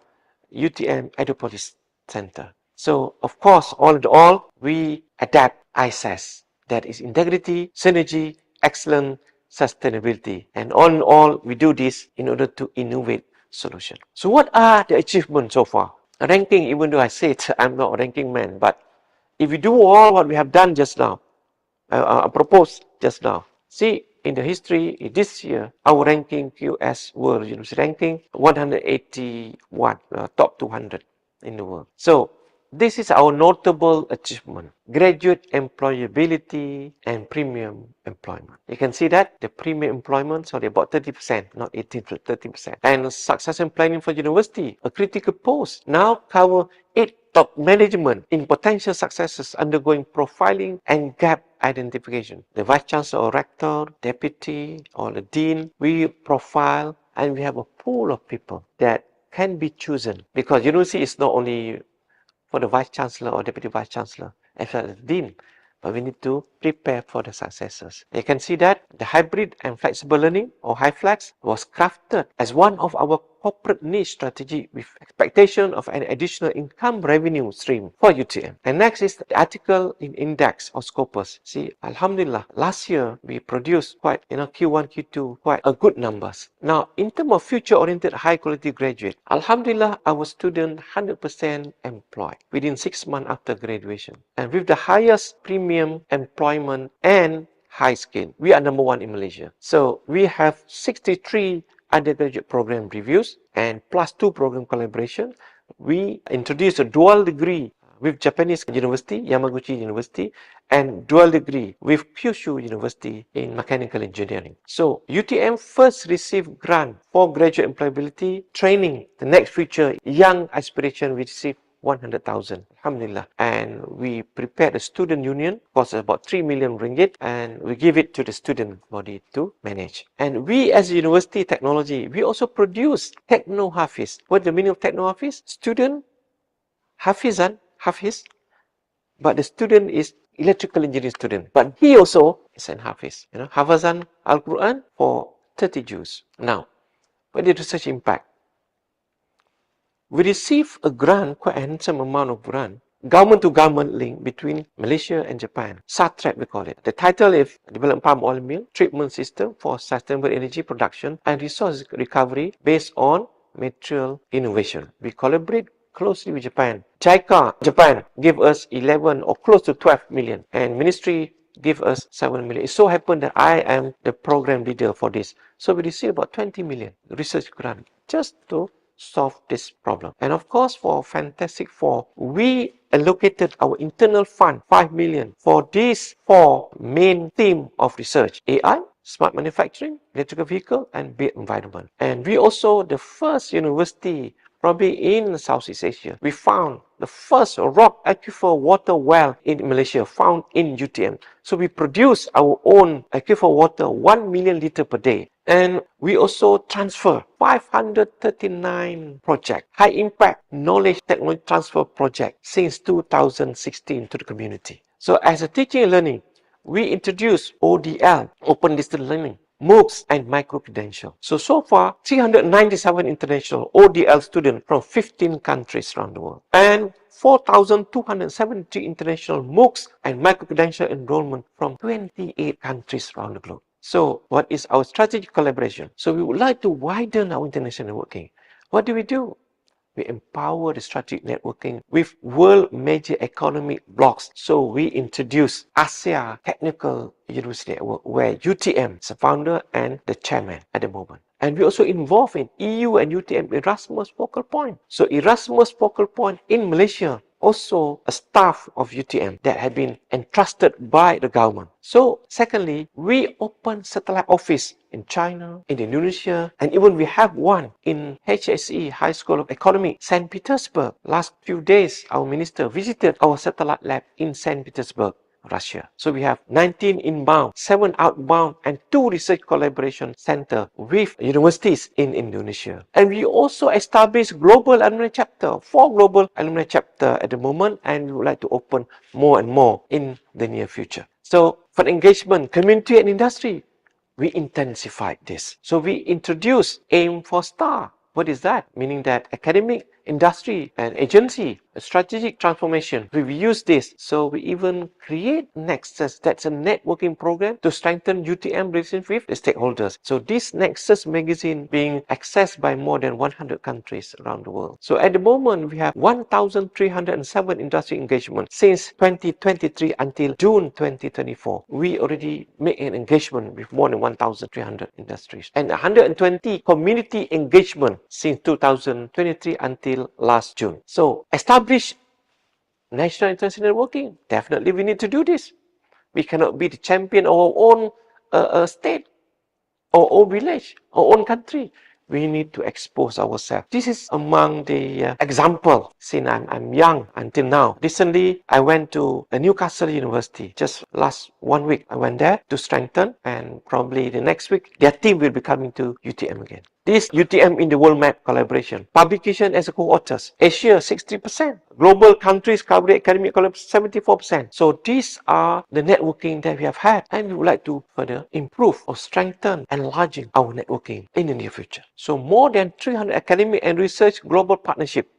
UTM Edupolis Center. So, of course, all in all, we adapt ISAS. That is integrity, synergy, excellence, sustainability. And all in all, we do this in order to innovate solution. So what are the achievements so far? Ranking, even though I said I'm not a ranking man, but if we do all what we have done just now, proposed just now, see, in the history this year, our ranking QS World University ranking 181, top 200 in the world. So this is our notable achievement: graduate employability and premium employment. You can see that the premium employment, sorry, about 30%, not 18, 30%. And succession planning for university, a critical post, now cover 8 top management in potential successors undergoing profiling and gap identification. The vice chancellor or rector, deputy, or the dean, we profile and we have a pool of people that can be chosen, because university is not only for the vice chancellor or deputy vice chancellor as well as the dean, but we need to prepare for the successors. You can see that the hybrid and flexible learning or HyFlex was crafted as one of our corporate niche strategy with expectation of an additional income revenue stream for UTM. And next is the article in index or Scopus. See, Alhamdulillah, last year we produced quite, Q1, Q2, quite a good numbers. Now, in terms of future-oriented high-quality graduate, Alhamdulillah, our student 100% employed within 6 months after graduation. And with the highest premium employment and high skill, we are number 1 in Malaysia. So we have 63 undergraduate program reviews and plus 2 program collaboration. We introduced a dual degree with Japanese University, Yamaguchi University, and dual degree with Kyushu University in mechanical engineering. So UTM first received grant for graduate employability training. The next future young aspiration we received 100,000. Alhamdulillah. And we prepared a student union, cost about 3 million ringgit, and we give it to the student body to manage. And we as a university technology, we also produce Techno Hafiz. What the meaning of Techno Hafiz? Student Hafizan, Hafiz, but the student is electrical engineering student. But he also is an Hafiz. Hafazan Al-Quran for 30 Jews. Now, what is the research impact? We received a grant, quite a handsome amount of grant, government-to-government link between Malaysia and Japan. SATRAC, we call it. The title is Develop Palm Oil Mill Treatment System for Sustainable Energy Production and Resource Recovery based on Material Innovation. We collaborate closely with Japan. JICA, Japan, give us 11 or close to 12 million. And Ministry give us 7 million. It so happened that I am the program leader for this. So we received about 20 million research grant just to solve this problem. And of course, for Fantastic Four, we allocated our internal fund, 5 million, for these 4 main theme of research: AI, smart manufacturing, electrical vehicle, and built environment. And we also the first university probably in Southeast Asia. We found the first rock aquifer water well in Malaysia, found in UTM. So we produce our own aquifer water, 1 million liter per day. And we also transfer 539 projects, high impact knowledge technology transfer project since 2016 to the community. So as a teaching and learning, we introduced ODL, Open Distance Learning, MOOCs, and micro-credential. So far, 397 international ODL students from 15 countries around the world. And 4,273 international MOOCs and micro-credential enrollment from 28 countries around the globe. So what is our strategic collaboration? So we would like to widen our international networking. What do? We empower the strategic networking with world major economic blocks. So we introduce ASEA Technical University Network, where UTM is the founder and the chairman at the moment. And we also involved in EU and UTM Erasmus Focal Point. So Erasmus Focal Point in Malaysia, also a staff of UTM that had been entrusted by the government. So secondly, we open satellite office in China, in Indonesia, and even we have one in HSE, High School of Economics, St. Petersburg. Last few days, our minister visited our satellite lab in St. Petersburg, Russia. So we have 19 inbound, 7 outbound, and 2 research collaboration center with universities in Indonesia. And we also established global alumni chapter, 4 global alumni chapter at the moment, and we would like to open more and more in the near future. So for engagement, community and industry, we intensified this. So we introduced Aim for Star. What is that? Meaning that academic, industry, and agency, a strategic transformation. We use this. So we even create Nexus. That's a networking program to strengthen UTM relationship with the stakeholders. So this Nexus magazine being accessed by more than 100 countries around the world. So at the moment, we have 1,307 industry engagements since 2023 until June 2024. We already make an engagement with more than 1,300 industries and 120 community engagement since 2023 until last June. So establish national international networking. Definitely we need to do this. We cannot be the champion of our own state, our own village, our own country. We need to expose ourselves. This is among the example since I'm young until now. Recently, I went to Newcastle University. Just last 1 week, I went there to strengthen, and probably the next week, their team will be coming to UTM again. This UTM in the world map collaboration. Publication as a co-authors. Asia, 60%. Global countries coverage academic collaboration, 74%. So these are the networking that we have had, and we would like to further improve or strengthen, enlarging our networking in the near future. So more than 300 academic and research global partnership.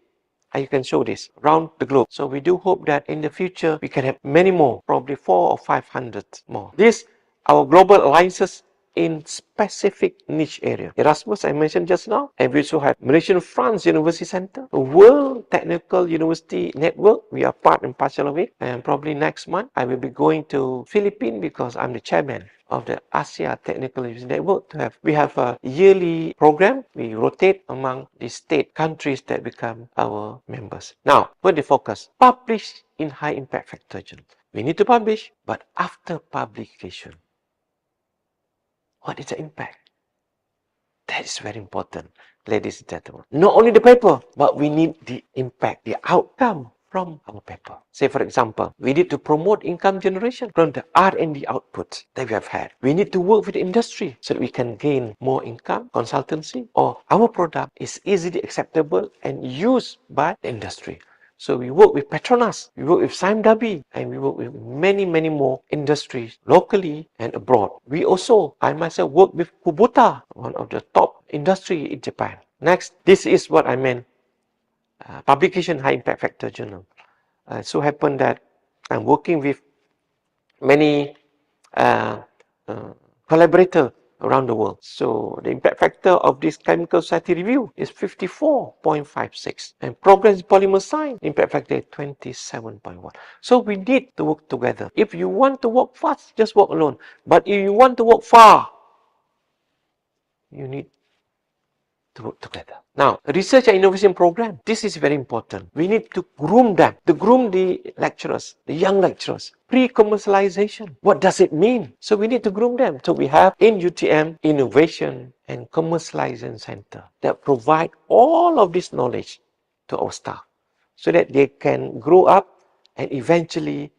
And you can show this around the globe. So we do hope that in the future we can have many more, probably 400 or 500 more. This, our global alliances in specific niche area. Erasmus, I mentioned just now, and we also have Malaysian France University Center, World Technical University Network. We are part and parcel of it. And probably next month, I will be going to Philippines because I'm the chairman of the ASEA Technical University Network. We have a yearly program. We rotate among the state countries that become our members. Now, where the focus? Publish in high impact factor journal. We need to publish, but after publication, what is the impact? That is very important. ladies and gentlemen. Not only the paper, but we need the impact, the outcome from our paper. Say, for example, we need to promote income generation from the R&D output that we have had. We need to work with the industry so that we can gain more income, consultancy, or our product is easily acceptable and used by the industry. So we work with Petronas, we work with SIMW, and we work with many, many more industries locally and abroad. We also, I myself, work with Kubota, one of the top industry in Japan. Next, this is what I meant. Publication high impact factor journal. So happen that I'm working with many collaborators around the world. So the impact factor of this chemical society review is 54.56, and progress polymer science impact factor is 27.1. So we need to work together. If you want to work fast, just work alone. But if you want to work far, you need to work together. Now, research and innovation program, this is very important. We need to groom them, to groom the lecturers, the young lecturers. Pre-commercialization, what does it mean? So we need to groom them. So we have in UTM, Innovation and Commercialization Center that provide all of this knowledge to our staff so that they can grow up and eventually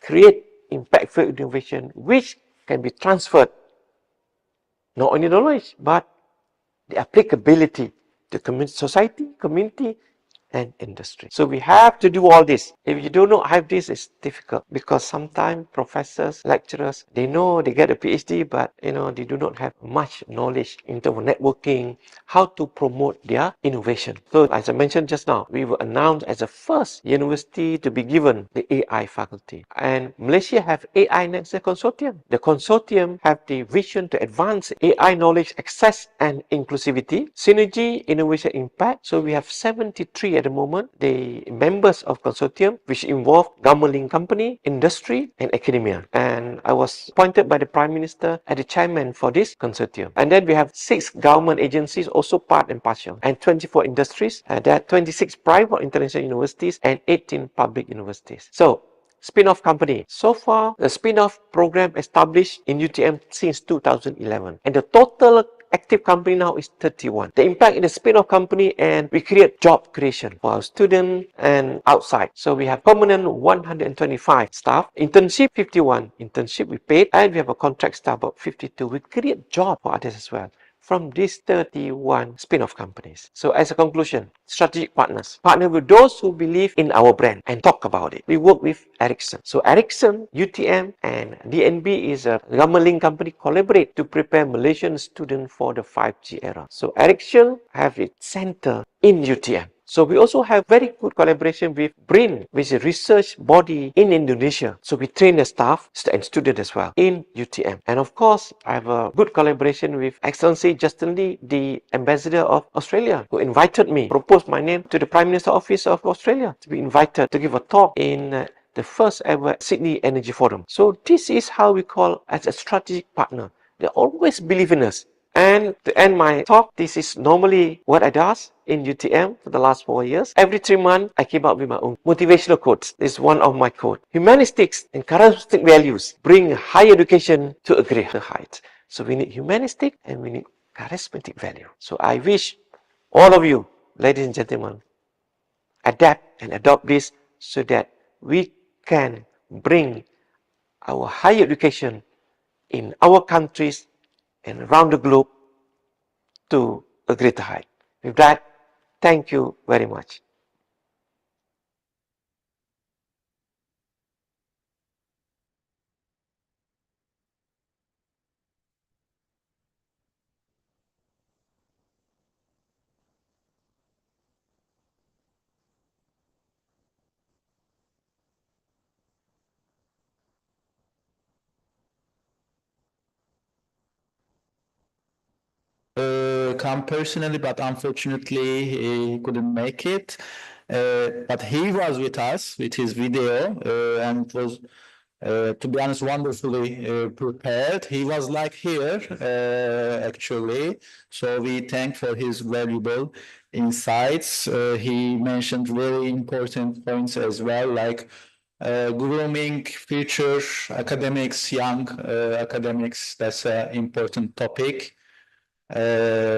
create impactful innovation which can be transferred, not only knowledge, but the applicability to society, community, and industry. So we have to do all this. If you do not have this, it's difficult because sometimes professors, lecturers, they know they get a PhD, but they do not have much knowledge in terms of networking, how to promote their innovation. So as I mentioned just now, we were announced as the first university to be given the AI faculty. And Malaysia have AI Next Consortium. The consortium have the vision to advance AI knowledge access and inclusivity, synergy, innovation, impact. So we have 73 at the moment, the members of consortium, which involve government company, industry, and academia. And I was appointed by the Prime Minister as the chairman for this consortium. And then we have 6 government agencies, also part and partial, and 24 industries. There are 26 private international universities and 18 public universities. So, spin-off company. So far, the spin-off program established in UTM since 2011. And the total active company now is 31. The impact in the spin-off company, and we create job creation for our students and outside. So we have permanent 125 staff, internship 51, internship we paid, and we have a contract staff about 52. We create job for others as well from these 31 spin-off companies. So as a conclusion, strategic partners. Partner with those who believe in our brand and talk about it. We work with Ihecon. So Ihecon, UTM, and DNB is a government-linked company collaborate to prepare Malaysian students for the 5G era. So Ihecon have its center in UTM. So we also have very good collaboration with BRIN, which is a research body in Indonesia. So we train the staff and students as well in UTM. And of course, I have a good collaboration with Excellency Justin Lee, the Ambassador of Australia, who invited me, proposed my name to the Prime Minister Office of Australia to be invited to give a talk in the first ever Sydney Energy Forum. So this is how we call as a strategic partner. They always believe in us. And to end my talk, this is normally what I do in UTM for the last 4 years. Every 3 months, I came up with my own motivational quotes. This is one of my quotes. Humanistics and charismatic values bring higher education to a greater height. So we need humanistic and we need charismatic value. So I wish all of you, ladies and gentlemen, adapt and adopt this so that we can bring our higher education in our countries and around the globe to a greater height. With that, thank you very much. Come personally, but unfortunately he couldn't make it. But he was with us with his video, and it was, to be honest, wonderfully prepared. He was like here, actually. So we thank for his valuable insights. He mentioned very important points as well, like grooming future academics, young academics. That's an important topic.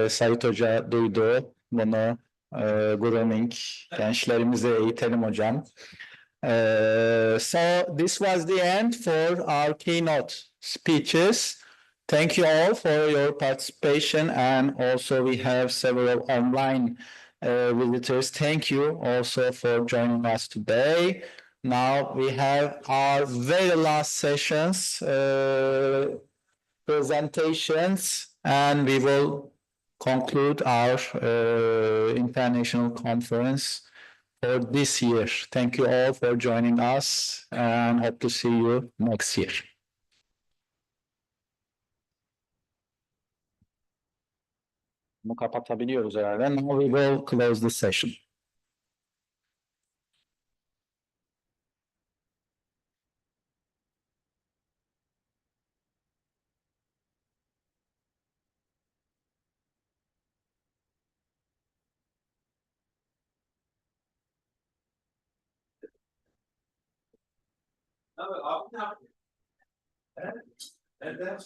Sait Hoca duydu bunu. Grooming, gençlerimizi eğitelim hocam. So this was the end for our keynote speeches. Thank you all for your participation, and also we have several online visitors. Thank you also for joining us today. Now we have our very last sessions, presentations, and we will conclude our international conference for this year. Thank you all for joining us, and hope to see you next year. Bunu kapatabiliyoruz herhalde. Now we will close the session. Abi ne yapıyor? Neden?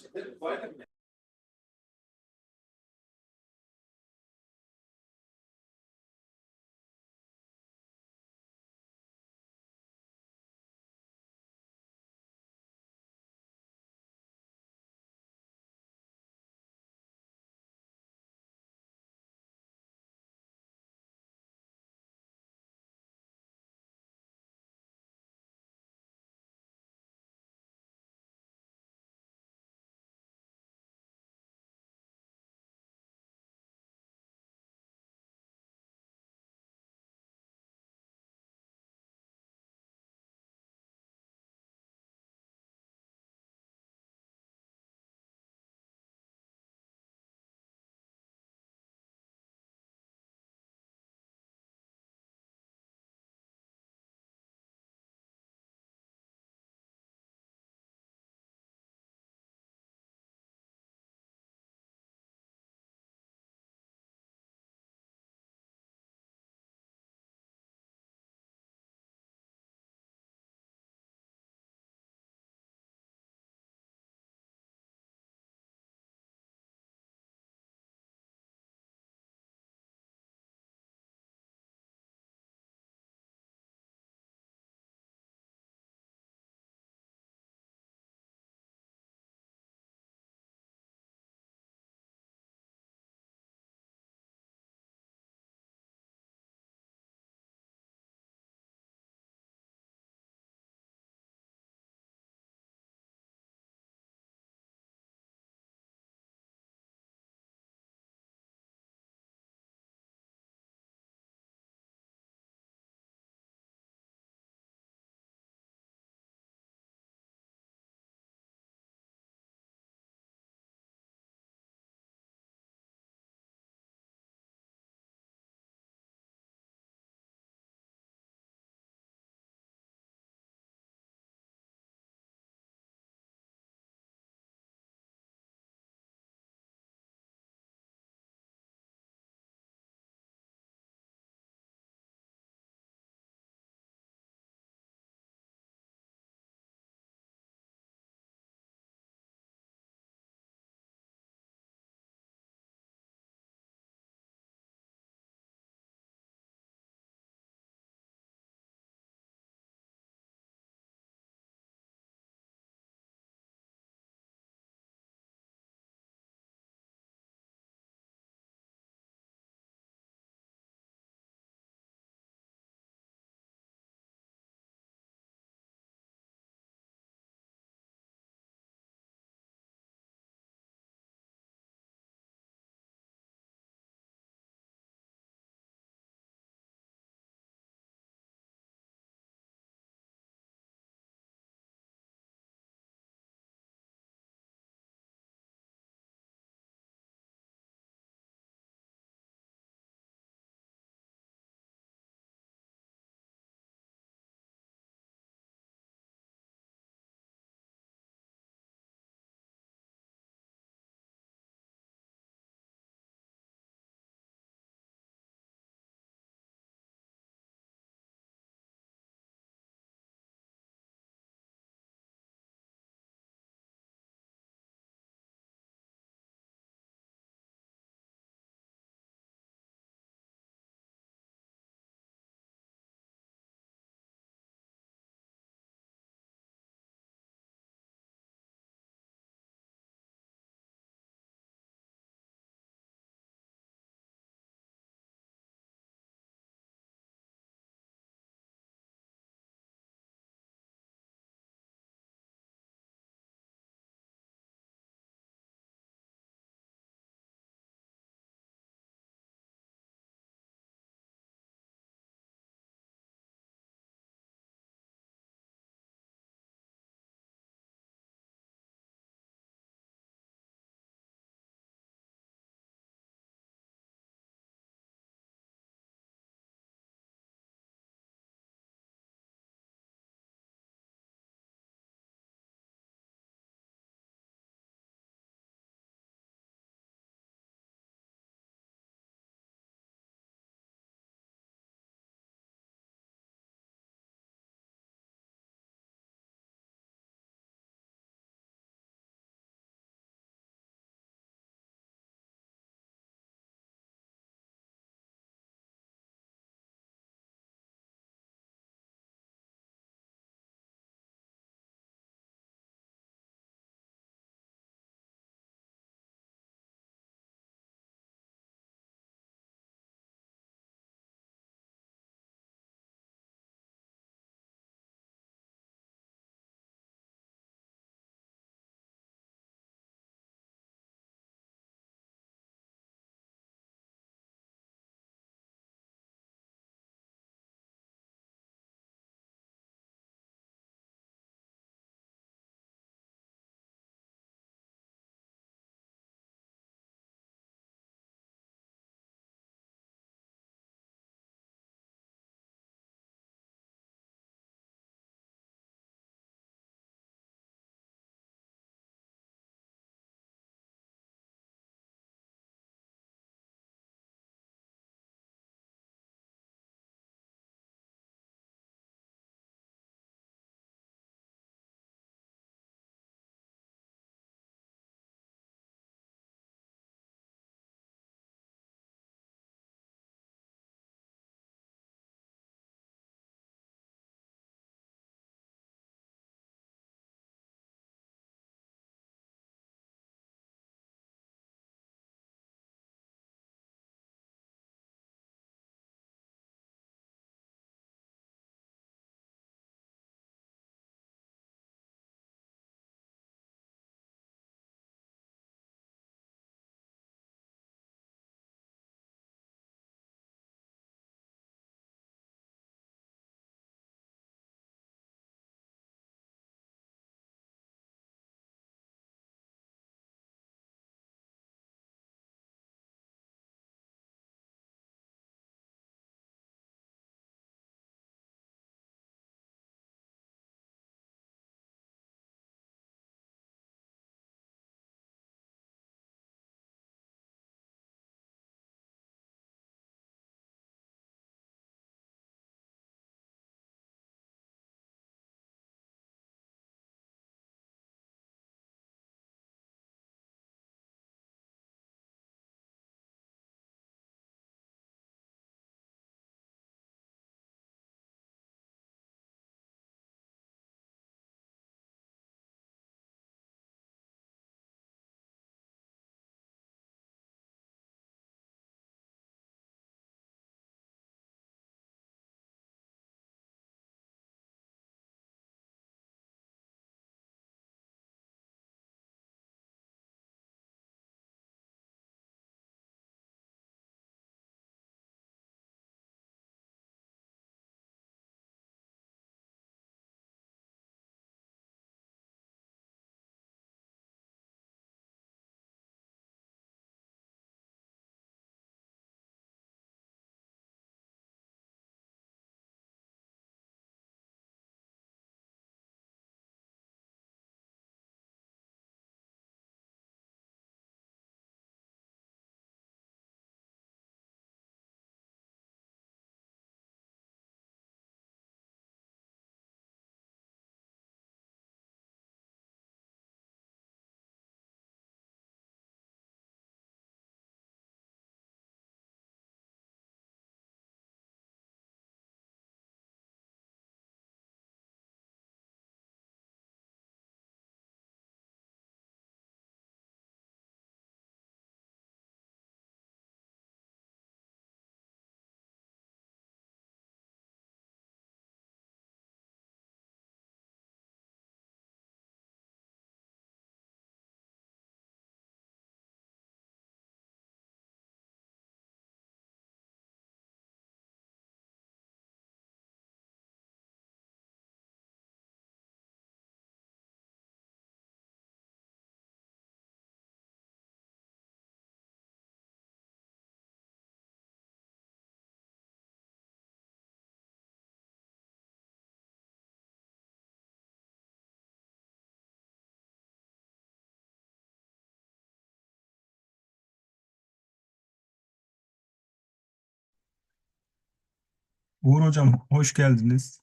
Uğur Hocam, hoş geldiniz.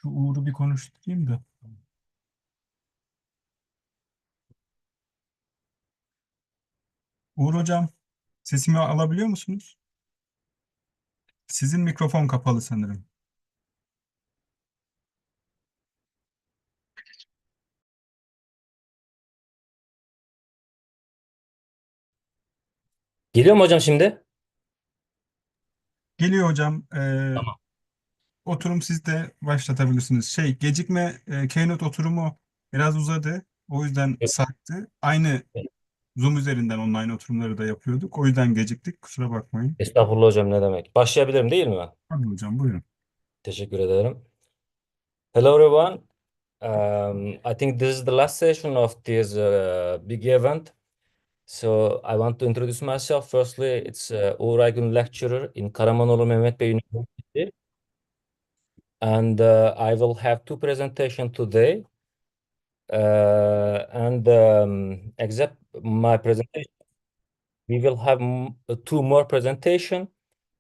Şu Uğur'u bir konuşturayım da. Uğur Hocam, sesimi alabiliyor musunuz? Sizin mikrofon kapalı sanırım. Geliyor mu hocam şimdi? Geliyor hocam. Tamam. Oturum siz de başlatabilirsiniz. Gecikme Keynote oturumu biraz uzadı. O yüzden Evet. sarktı. Aynı Zoom üzerinden online oturumları da yapıyorduk. O yüzden geciktik. Kusura bakmayın. Estağfurullah hocam, ne demek? Başlayabilirim değil mi? Hadi hocam buyurun. Teşekkür ederim. Hello everyone. I think this is the last session of this big event. So I want to introduce myself. Firstly, it's Ihecon lecturer in Karamanoğlu Mehmet Bey University. And I will have two presentations today. Except my presentation, we will have two more presentation,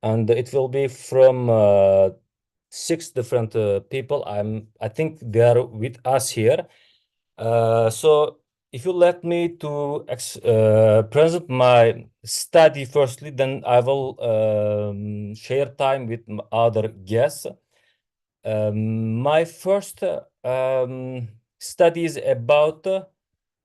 and it will be from six different people. I think they are with us here. So if you let me to present my study firstly, then I will share time with other guests. My first study is about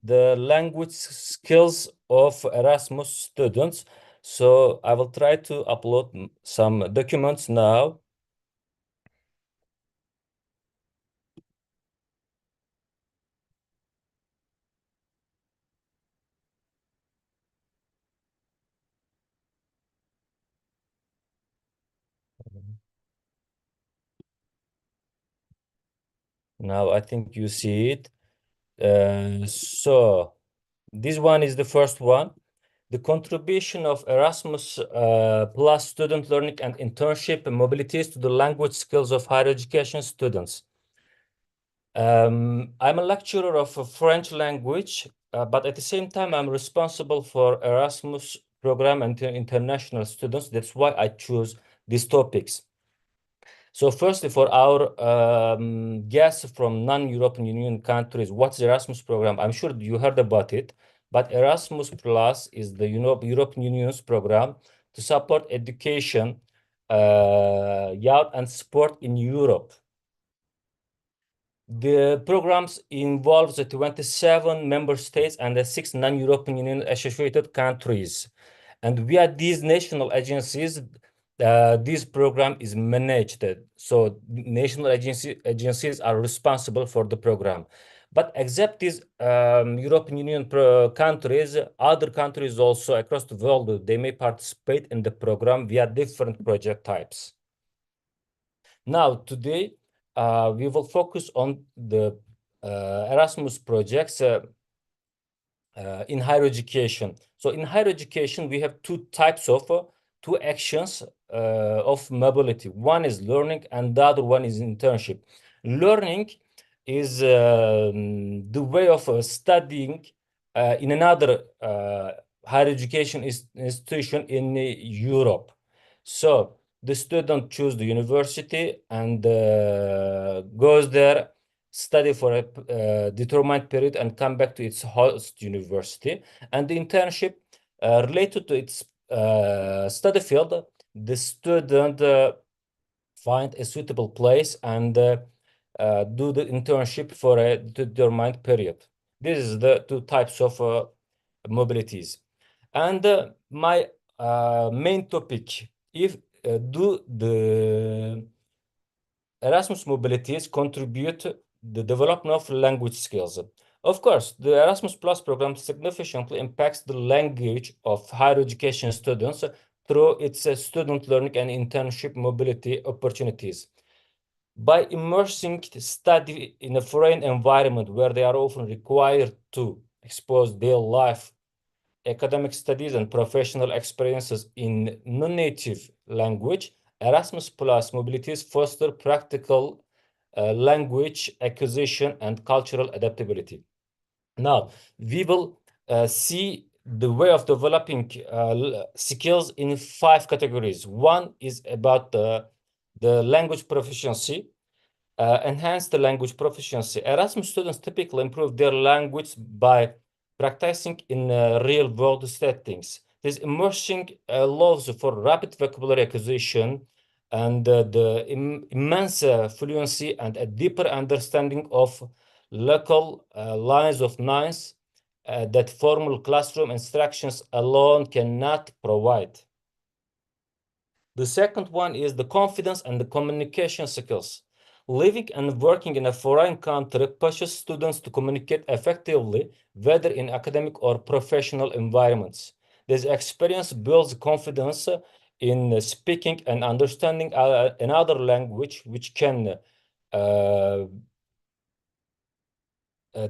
the language skills of Erasmus students. So I will try to upload some documents now. Now I think you see it. So this one is the first one. The contribution of Erasmus plus student learning and internship and mobilities to the language skills of higher education students. I'm a lecturer of French language, but at the same time, I'm responsible for Erasmus program and international students. That's why I choose these topics. So firstly, for our guests from non-European Union countries, what's the Erasmus program? I'm sure you heard about it, but Erasmus Plus is the European Union's program to support education, youth and sport in Europe. The programs involves 27 member states and the 6 non-European Union associated countries. And via these national agencies, this program is managed. So national agencies are responsible for the program. But except these European Union countries, other countries also across the world, they may participate in the program via different project types. Now, today, we will focus on the Erasmus projects in higher education. So in higher education, we have two types of two actions of mobility. One is learning and the other one is internship. Learning is the way of studying in another higher education institution in Europe. So the student choose the university and goes there, study for a determined period and come back to its host university. And the internship related to its study field, the student find a suitable place and do the internship for a determined period. This is the two types of mobilities. And my main topic, if do the Erasmus mobilities contribute the development of language skills. Of course, the Erasmus Plus program significantly impacts the language of higher education students through its student learning and internship mobility opportunities. By immersing study in a foreign environment where they are often required to expose their life, academic studies and professional experiences in non-native language, Erasmus Plus mobilities foster practical language acquisition and cultural adaptability. Now, we will see the way of developing skills in 5 categories. One is about the language proficiency, enhance the language proficiency. Erasmus students typically improve their language by practicing in real-world settings. This immersion allows for rapid vocabulary acquisition and the immense fluency and a deeper understanding of local lines of nice that formal classroom instructions alone cannot provide. The second one is the confidence and the communication skills. Living and working in a foreign country pushes students to communicate effectively, whether in academic or professional environments. This experience builds confidence in speaking and understanding another language, which can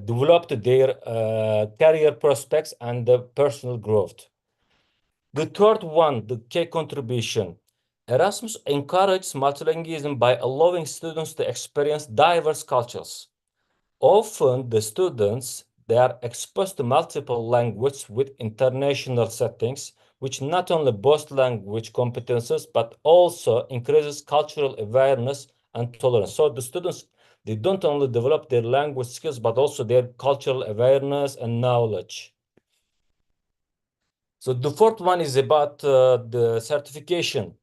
develop their career prospects and personal growth. The third one, the key contribution. Erasmus encourages multilingualism by allowing students to experience diverse cultures. Often, the students they are exposed to multiple languages with international settings, which not only boost language competences but also increases cultural awareness and tolerance. So the students they don't only develop their language skills but also their cultural awareness and knowledge. So the fourth one is about the certification.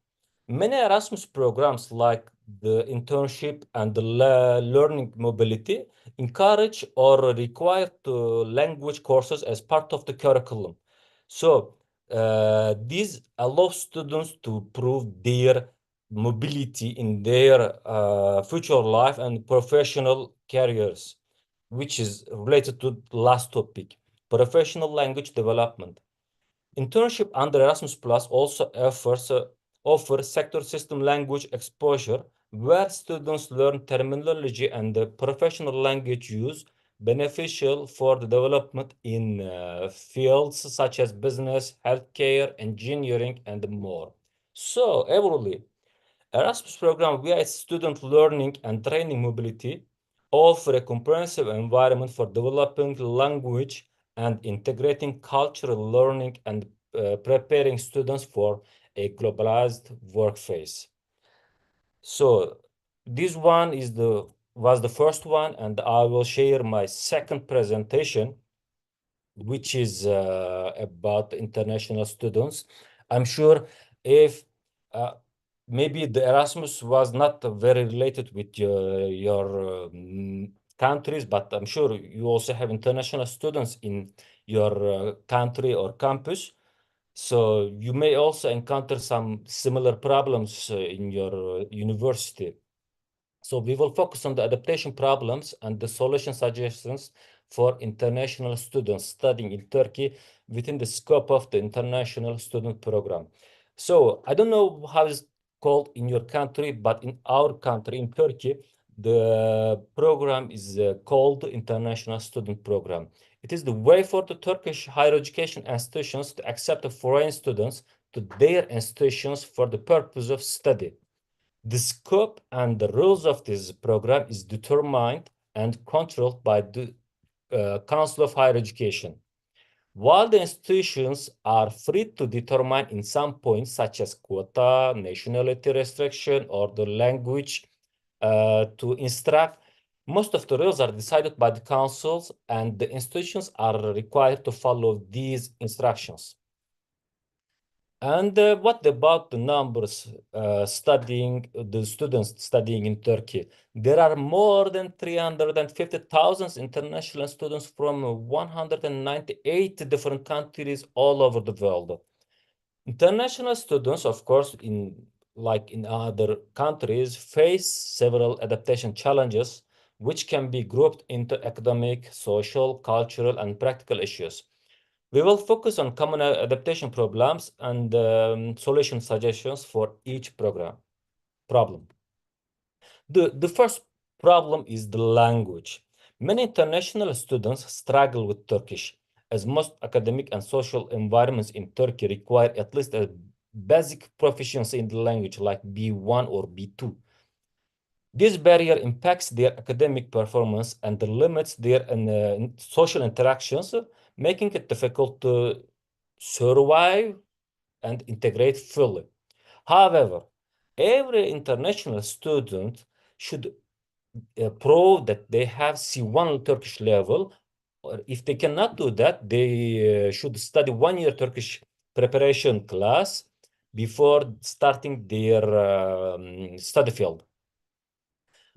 Many Erasmus programs like the internship and the learning mobility encourage or require language courses as part of the curriculum. So these allow students to prove their mobility in their future life and professional careers, which is related to the last topic, professional language development. Internship under Erasmus Plus also offers sector system language exposure, where students learn terminology and professional language use beneficial for the development in fields such as business, healthcare, engineering, and more. So, everly, Erasmus program via student learning and training mobility offer a comprehensive environment for developing language and integrating cultural learning and preparing students for a globalized workplace. So this one was the first one, and I will share my second presentation, which is about international students. I'm sure if maybe the Erasmus was not very related with your countries, but I'm sure you also have international students in your country or campus. So you may also encounter some similar problems in your university. So we will focus on the adaptation problems and the solution suggestions for international students studying in Turkey within the scope of the international student program. So I don't know how it's called in your country, but in our country, in Turkey, the program is called International Student Program. It is the way for the Turkish higher education institutions to accept the foreign students to their institutions for the purpose of study. The scope and the rules of this program is determined and controlled by the Council of Higher Education. While the institutions are free to determine in some points, such as quota, nationality restriction, or the language to instruct, most of the rules are decided by the councils, and the institutions are required to follow these instructions. And what about the numbers studying, the students studying in Turkey? There are more than 350,000 international students from 198 different countries all over the world. International students, of course, like in other countries, face several adaptation challenges, which can be grouped into academic, social, cultural, and practical issues. We will focus on common adaptation problems and solution suggestions for each problem. The first problem is the language. Many international students struggle with Turkish, as most academic and social environments in Turkey require at least a basic proficiency in the language like B1 or B2. This barrier impacts their academic performance and limits their social interactions, making it difficult to survive and integrate fully. However, every international student should prove that they have C1 Turkish level, or if they cannot do that, they should study 1 year Turkish preparation class before starting their study field.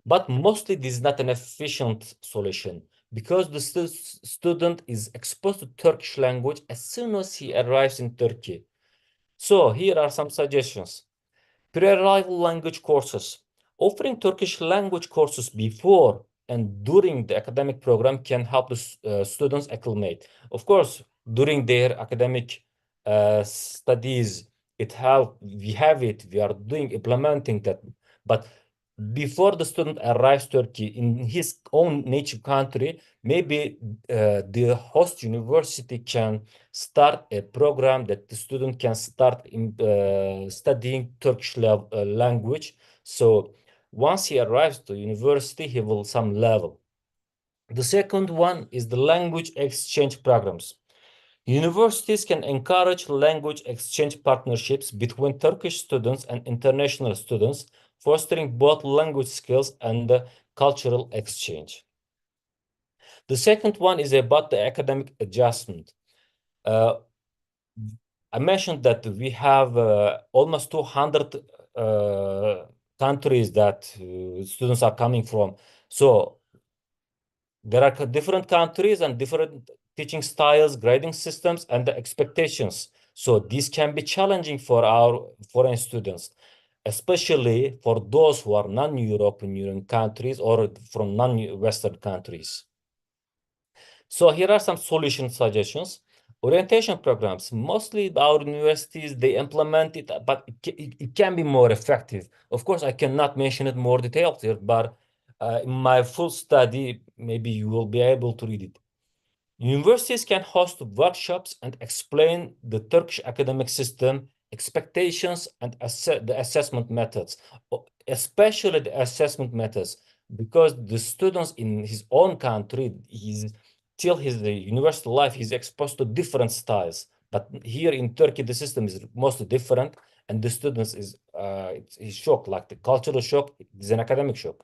But mostly this is not an efficient solution because the student is exposed to Turkish language as soon as he arrives in Turkey. So here are some suggestions. Pre-arrival language courses. Offering Turkish language courses before and during the academic program can help the students acclimate. Of course, during their academic studies, we are implementing that. But before the student arrives Turkey in his own native country, maybe the host university can start a program that the student can start studying Turkish language. So once he arrives to university, he will some level. The second one is the language exchange programs. Universities can encourage language exchange partnerships between Turkish students and international students, fostering both language skills and cultural exchange. The second one is about the academic adjustment. I mentioned that we have almost 200 countries that students are coming from. So there are different countries and different teaching styles, grading systems, and the expectations. So this can be challenging for our foreign students, especially for those who are non-European Union countries or from non-Western countries. So here are some solution suggestions. Orientation programs, mostly our universities, they implement it, but it can be more effective. Of course, I cannot mention it more detailed here, but in my full study, maybe you will be able to read it. Universities can host workshops and explain the Turkish academic system, expectations, and the assessment methods, especially the assessment methods, because the students in his own country, till his university life, he's exposed to different styles. But here in Turkey, the system is mostly different, and the students is shocked, like the cultural shock is an academic shock.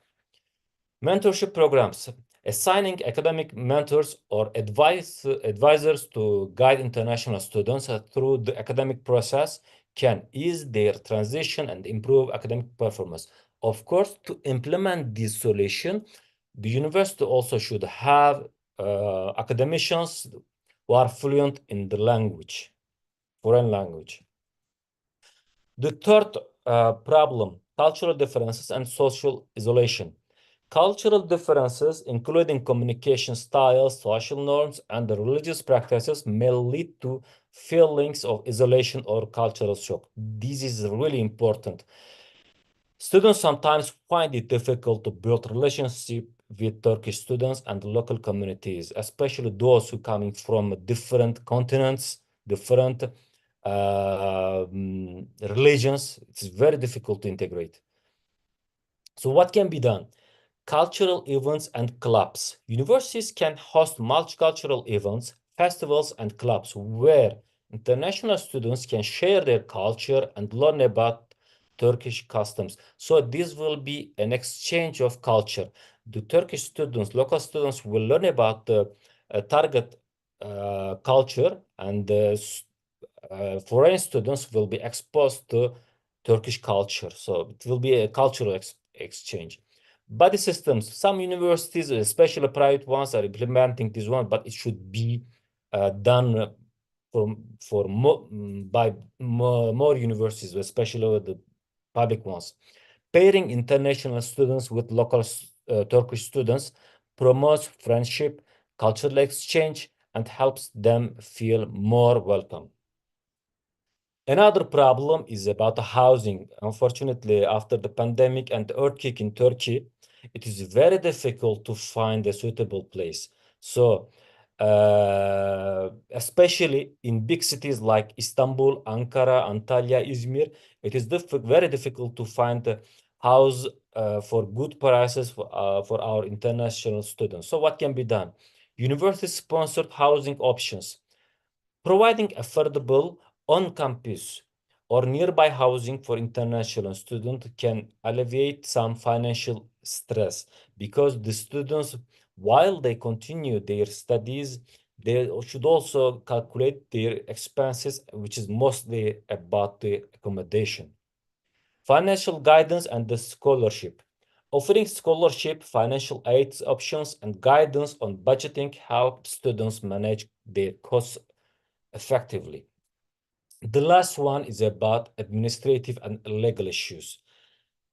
Mentorship programs, assigning academic mentors or advisors to guide international students through the academic process can ease their transition and improve academic performance. Of course, to implement this solution, the university also should have academicians who are fluent in the language, foreign language. The third problem, cultural differences and social isolation. Cultural differences, including communication styles, social norms, and the religious practices, may lead to feelings of isolation or cultural shock. This is really important. Students sometimes find it difficult to build relationship with Turkish students and local communities, especially those who coming from different continents, different religions. It's very difficult to integrate. So what can be done? Cultural events and clubs. Universities can host multicultural events, festivals, and clubs where international students can share their culture and learn about Turkish customs. So this will be an exchange of culture. The Turkish students, local students will learn about the target culture, and foreign students will be exposed to Turkish culture. So it will be a cultural exchange. Body systems, some universities, especially private ones, are implementing this one, but it should be done by more universities, especially the public ones. Pairing international students with local Turkish students promotes friendship, cultural exchange, and helps them feel more welcome. Another problem is about housing. Unfortunately, after the pandemic and the earthquake in Turkey, it is very difficult to find a suitable place. So especially in big cities like Istanbul, Ankara, Antalya, Izmir. It is very difficult to find a house for good prices for our international students. So what can be done? University-sponsored housing options, providing affordable on-campus or nearby housing for international students can alleviate some financial stress, because the students, while they continue their studies, they should also calculate their expenses, which is mostly about the accommodation. Financial guidance and the scholarship. Offering scholarship, financial aid options, and guidance on budgeting help students manage their costs effectively. The last one is about administrative and legal issues.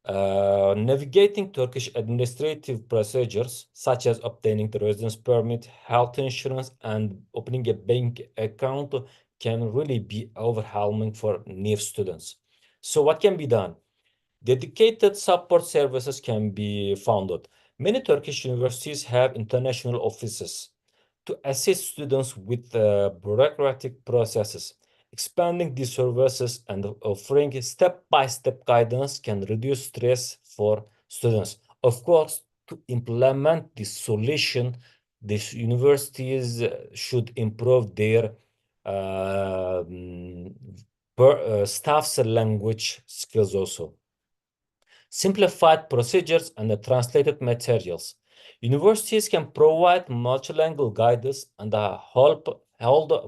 Navigating Turkish administrative procedures, such as obtaining the residence permit, health insurance, and opening a bank account, can really be overwhelming for new students. So what can be done? Dedicated support services can be founded. Many Turkish universities have international offices to assist students with bureaucratic processes. Expanding these services and offering step-by-step guidance can reduce stress for students. Of course, to implement this solution, these universities should improve their staff's language skills also. Simplified procedures and translated materials. Universities can provide multilingual guidance and hold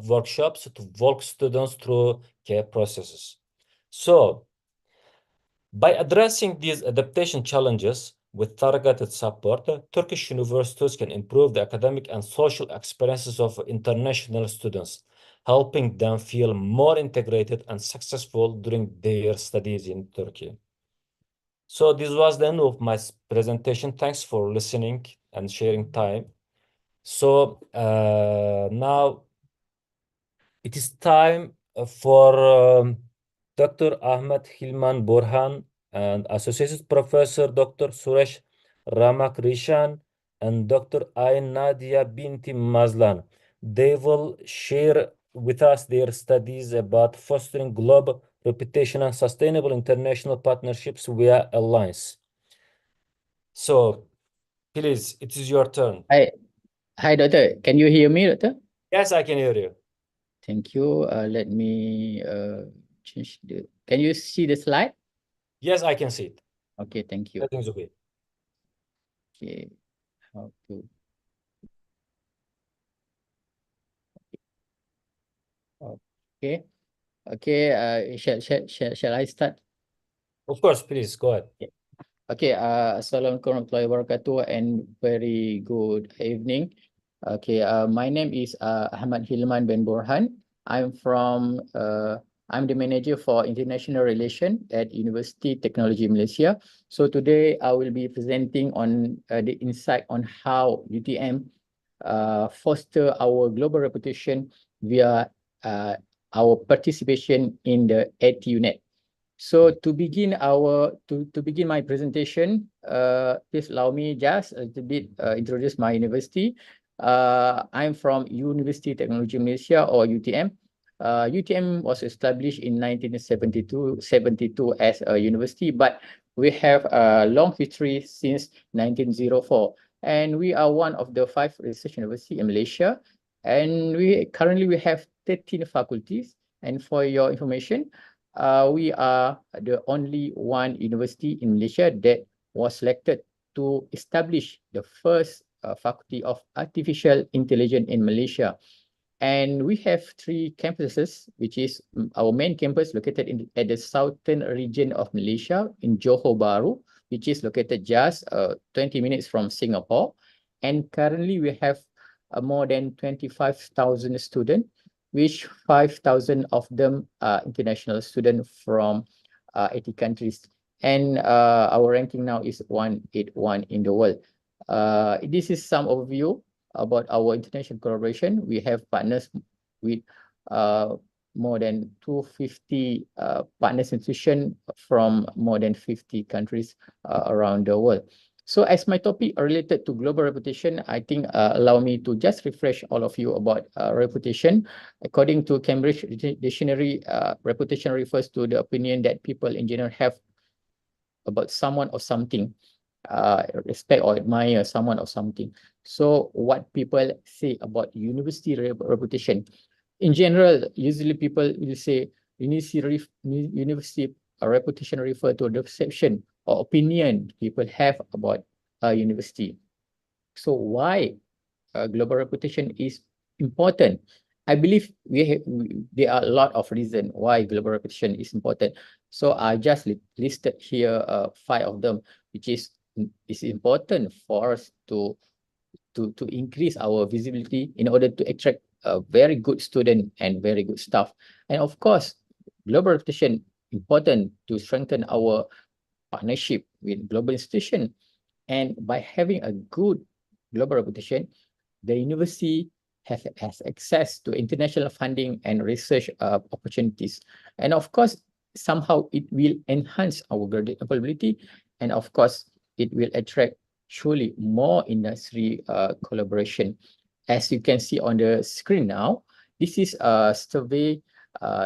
workshops to walk students through care processes. So, by addressing these adaptation challenges with targeted support, Turkish universities can improve the academic and social experiences of international students, helping them feel more integrated and successful during their studies in Turkey. So this was the end of my presentation. Thanks for listening and sharing time. So now it is time for Dr. Ahmed Hilman Borhan and Associate Professor Dr. Suresh Ramakrishan and Dr. Ayn Nadia Binti Mazlan. They will share with us their studies about fostering global reputation and sustainable international partnerships via alliance. So please, it is your turn. Hi, doctor. Can you hear me, doctor? Yes, I can hear you. Thank you. Let me change the. Can you see the slide? Yes, I can see it. Okay, thank you. Everything's okay. Okay, how to. Okay, okay. Shall I start? Of course, please go ahead. Okay. Assalamualaikum warahmatullahi wabarakatuh, and very good evening. Okay. My name is Ahmad Hilman bin Borhan. I'm the manager for international relation at University Technology Malaysia. So today I will be presenting on the insight on how UTM foster our global reputation via our participation in the ATUNet. So to begin my presentation, please allow me just a little bit introduce my university. I'm from University Technology Malaysia, or UTM. UTM was established in 1972 as a university, but we have a long history since 1904, and we are one of the 5 research universities in Malaysia. And currently we have 13 faculties. And for your information, we are the only one university in Malaysia that was selected to establish the first faculty of artificial intelligence in Malaysia. And we have 3 campuses, which is our main campus located at the southern region of Malaysia in Johor Bahru, which is located just 20 minutes from Singapore. And currently we have more than 25,000 students, which 5,000 of them are international students from 80 countries. And our ranking now is 181 in the world. This is some overview about our international collaboration. We have partners with more than 250 partners institutions from more than 50 countries around the world. So as my topic related to global reputation, I think allow me to just refresh all of you about reputation. According to Cambridge Dictionary, reputation refers to the opinion that people in general have about someone or something, respect or admire someone or something. So what people say about university reputation. In general, usually people will say university reputation refer to the perception or opinion people have about a university. So why global reputation is important? I believe there are a lot of reasons why global reputation is important. So I just listed here 5 of them, which is important for us to increase our visibility in order to attract a very good student and very good staff. And of course, global reputation important to strengthen our partnership with global institution. And by having a good global reputation, the university has access to international funding and research opportunities. And of course, somehow it will enhance our graduate employability. And of course, it will attract surely more industry collaboration. As you can see on the screen now, this is a survey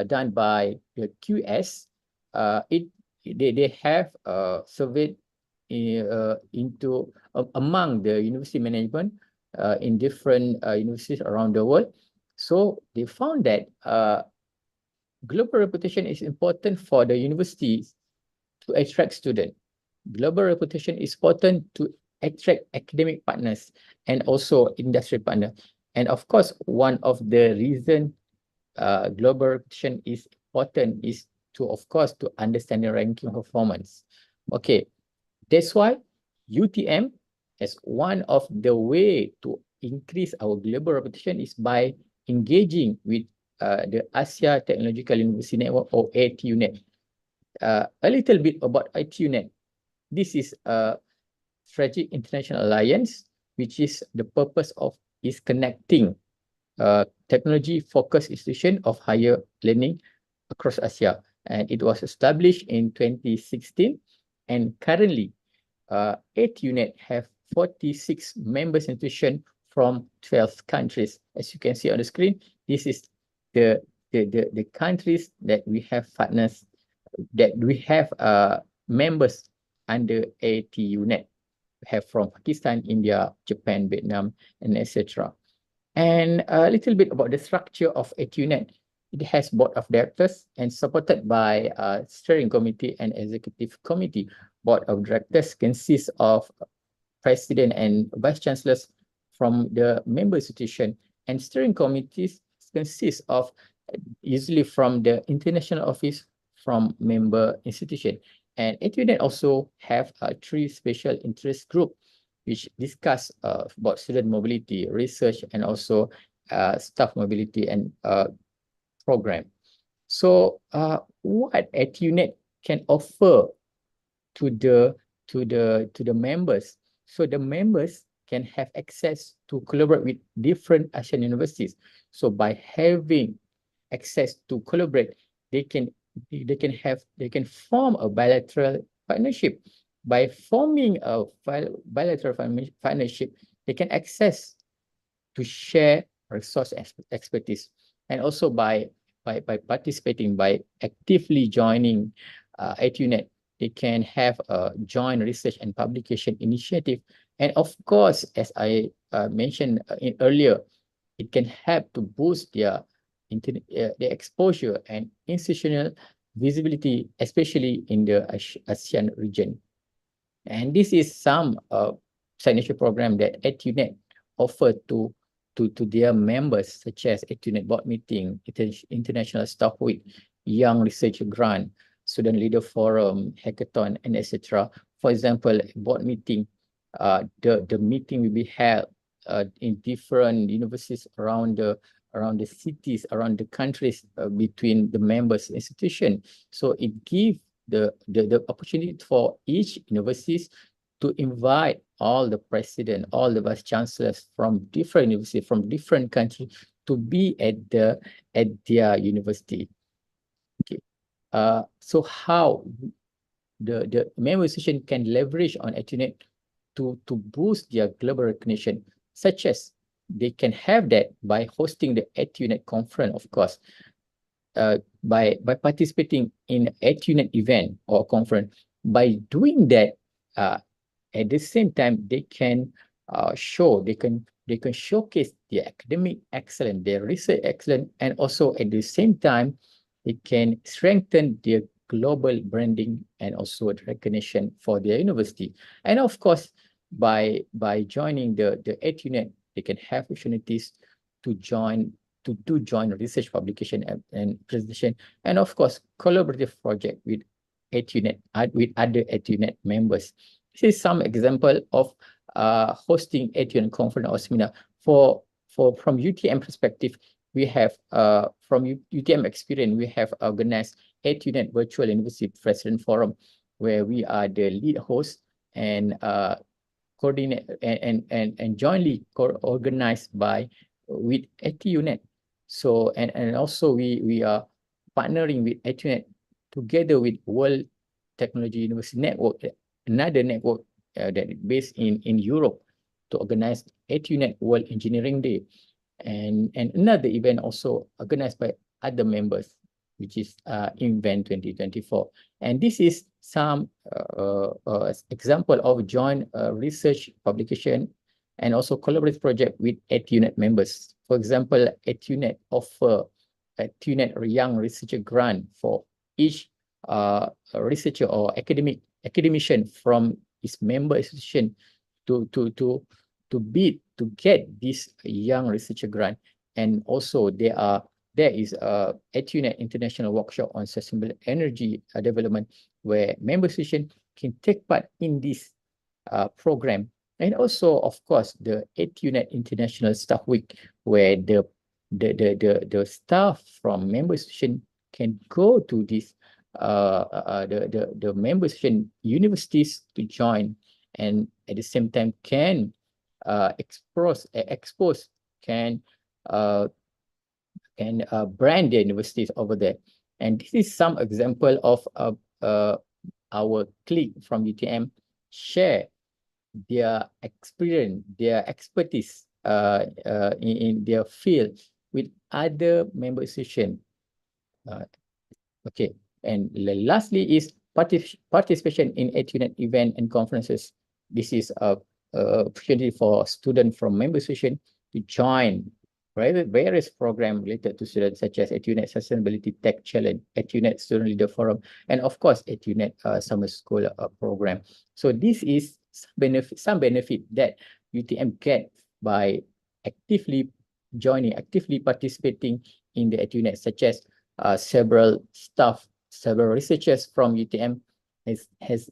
done by the QS. They have surveyed into among the university management in different universities around the world. So they found that global reputation is important for the universities to attract students. Global reputation is important to attract academic partners and also industry partners. And of course, one of the reason global reputation is important is to, of course, to understand the ranking performance. Okay, that's why UTM as one of the way to increase our global reputation is by engaging with the Asia Technological University Network or ATUNet. A little bit about ATUNet. This is a strategic international alliance, which is the purpose of is connecting technology-focused institution of higher learning across Asia. And it was established in 2016. And currently, ATUNet have 46 member institutions from 12 countries. As you can see on the screen, this is the countries that we have partners, that we have members under ATUNet. We have from Pakistan, India, Japan, Vietnam, and etc. And a little bit about the structure of ATUNet. It has board of directors and supported by steering committee and executive committee. Board of directors consists of president and vice chancellors from the member institution, and steering committees consist of usually from the international office from member institution. And ATUNet also have 3 special interest group which discuss about student mobility, research, and also staff mobility and program. So what ATUNet can offer to the members? So the members can have access to collaborate with different Asian universities. So by having access to collaborate, they can form a bilateral partnership. By forming a bilateral partnership, they can access to share resource expertise, and also by participating, by actively joining ATUNet, they can have a joint research and publication initiative. And of course, as I mentioned earlier, it can help to boost their exposure and institutional visibility, especially in the ASEAN region. And this is some signature program that ATUNet offer to their members, such as ATUNet board meeting, international staff week, young researcher grant, student leader forum, hackathon, and etc. For example, board meeting, the meeting will be held in different universities around the cities, around the countries, between the members institution. So it gives the opportunity for each universities to invite all the president, all the vice chancellors from different universities, from different countries, to be at their university. Okay. So how the member institution can leverage on ATUNet to boost their global recognition, such as they can have that by hosting the EduNet conference, of course, by participating in EduNet event or conference. By doing that, at the same time, they can showcase their academic excellence, their research excellence, and also at the same time, it can strengthen their global branding and also the recognition for their university. And of course, by joining the EduNet, they can have opportunities to do joint research publication and presentation, and of course, collaborative project with EduNet, with other EduNet members. This is some example of hosting EduNet conference or seminar. From UTM perspective, we have from UTM experience, we have organized EduNet Virtual University President Forum, where we are the lead host and coordinate and jointly organized with EduNet. So and also we are partnering with EduNet together with World Technology University Network, another network that is based in Europe, to organize EduNet World Engineering Day, and another event also organized by other members, which is Invent 2024. And this is some example of joint research publication and also collaborative project with EduNet members. For example, EduNet offer EduNet Young Researcher Grant for each researcher or academician from its member institution to bid to get this Young Researcher Grant. And also there is a EduNet International Workshop on Sustainable Energy Development, where member institution can take part in this program. And also, of course, the EduNet International Staff Week, where the staff from member institution can go to this the member institution universities to join, and at the same time can expose brand their universities over there. And this is some example of our clique from UTM share their experience, their expertise in their field with other member institutions. Okay, and lastly is participation in EduNet event and conferences. This is a opportunity for students from member institution to join various programs related to students, such as EduNet Sustainability Tech Challenge, EduNet Student Leader Forum, and of course EduNet Summer School program. So this is some benefit that UTM get by actively participating in the EduNet, such as several researchers from UTM has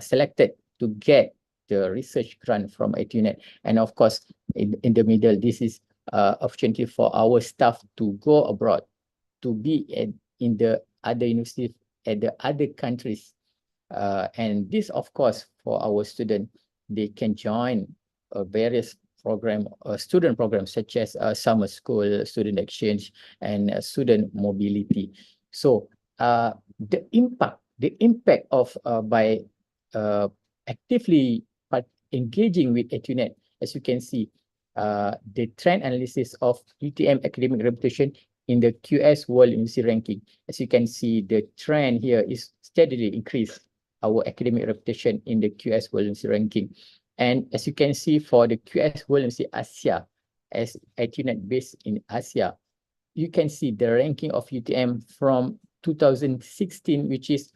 selected to get the research grant from EduNet. And of course, in the middle, this is opportunity for our staff to go abroad, to be in the other universities at the other countries. And this, of course, for our students, they can join various student programs, such as summer school, student exchange, and student mobility. So the impact of by actively engaging with EduNet, as you can see, the trend analysis of UTM academic reputation in the QS World University Ranking. As you can see, the trend here is steadily increased our academic reputation in the QS World University Ranking. And as you can see, for the QS World University Asia, as EduNet based in Asia, you can see the ranking of UTM from 2016, which is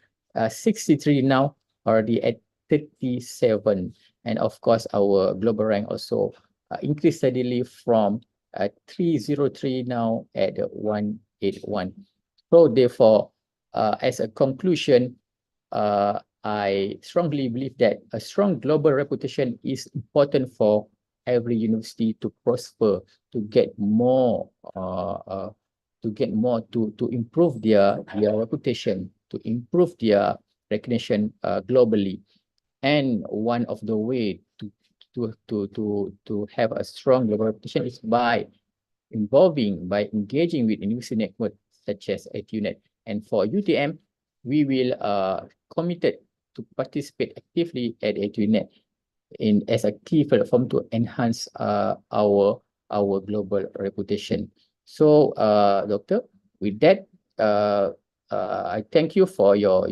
63 now, already at 37. And of course, our global rank also increased steadily from 303 now at 181. So therefore, as a conclusion, I strongly believe that a strong global reputation is important for every university to prosper, to get more, to improve their reputation, to improve their recognition globally. And one of the way to have a strong global reputation is by engaging with university network such as EduNet. And for UTM, we will committed to participate actively at EduNet in as a key platform to enhance our global reputation. So, Doctor, with that, I thank you for your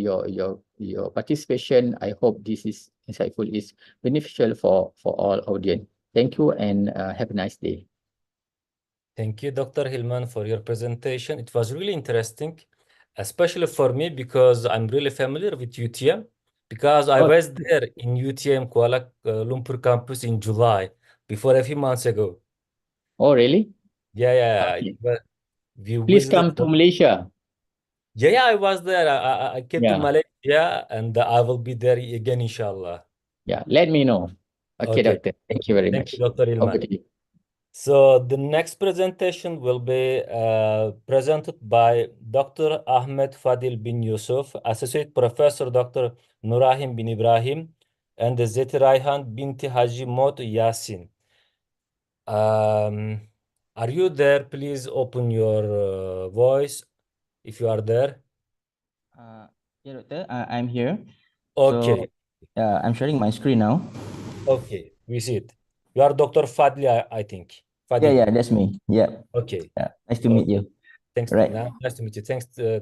participation. I hope this is insightful, is beneficial for all audience. Thank you and have a nice day. Thank you, Dr. Hilman, for your presentation. It was really interesting, especially for me because I'm really familiar with UTM because I Oh, was there in UTM Kuala Lumpur campus in July, before a few months ago. oh, really? Yeah, yeah, Okay. but we Please visited. come to Malaysia. Yeah, yeah, I was there. I came to Yeah. Malaysia and I will be there again, inshallah. Yeah, let me know. Okay, Okay. Doctor. Thank you very Thank you, much. Dr. Over Ilman. to you. So the next presentation will be presented by Dr. Ahmed Fadil bin Yusuf, Associate Professor Dr. Nurahim bin Ibrahim, and Zeti Raihan binti Haji Mot Yasin. Are you there? Please open your voice if you are there. Yeah, Doctor, I'm here. Okay, So, I'm sharing my screen now. okay, we see it. You are Dr. Fadli, I think. Yeah, Fadil. yeah, that's me. Yeah, Okay. yeah. Nice to meet you. Thanks. Right. Nice to meet you. Thanks to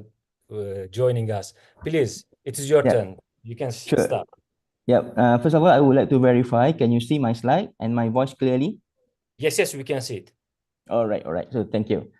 joining us. Please, it is your Yeah, turn. You can sure. start. Yeah. First of all, I would like to verify. Can you see my slide and my voice clearly? Yes, yes, we can see it. All right, all right. So thank you.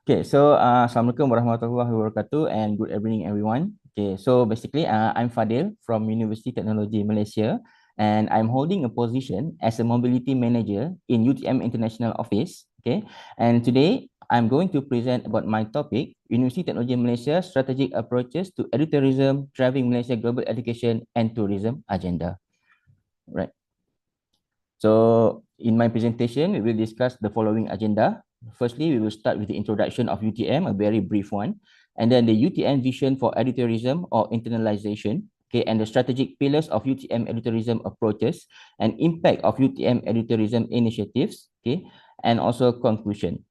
Okay, Assalamualaikum warahmatullahi wabarakatuh and good evening everyone. Okay, so basically I'm Fadil from University Technology Malaysia and I'm holding a position as a mobility manager in UTM International Office. Okay, and today I'm going to present about my topic, University Technology Malaysia Strategic Approaches to Edutourism, Driving Malaysia Global Education and Tourism Agenda. Right. So in my presentation, we will discuss the following agenda. Firstly, we will start with the introduction of UTM, a very brief one, and then the UTM vision for edutourism or internalization, okay, and the strategic pillars of UTM edutourism approaches and impact of UTM edutourism initiatives, okay, and also conclusion.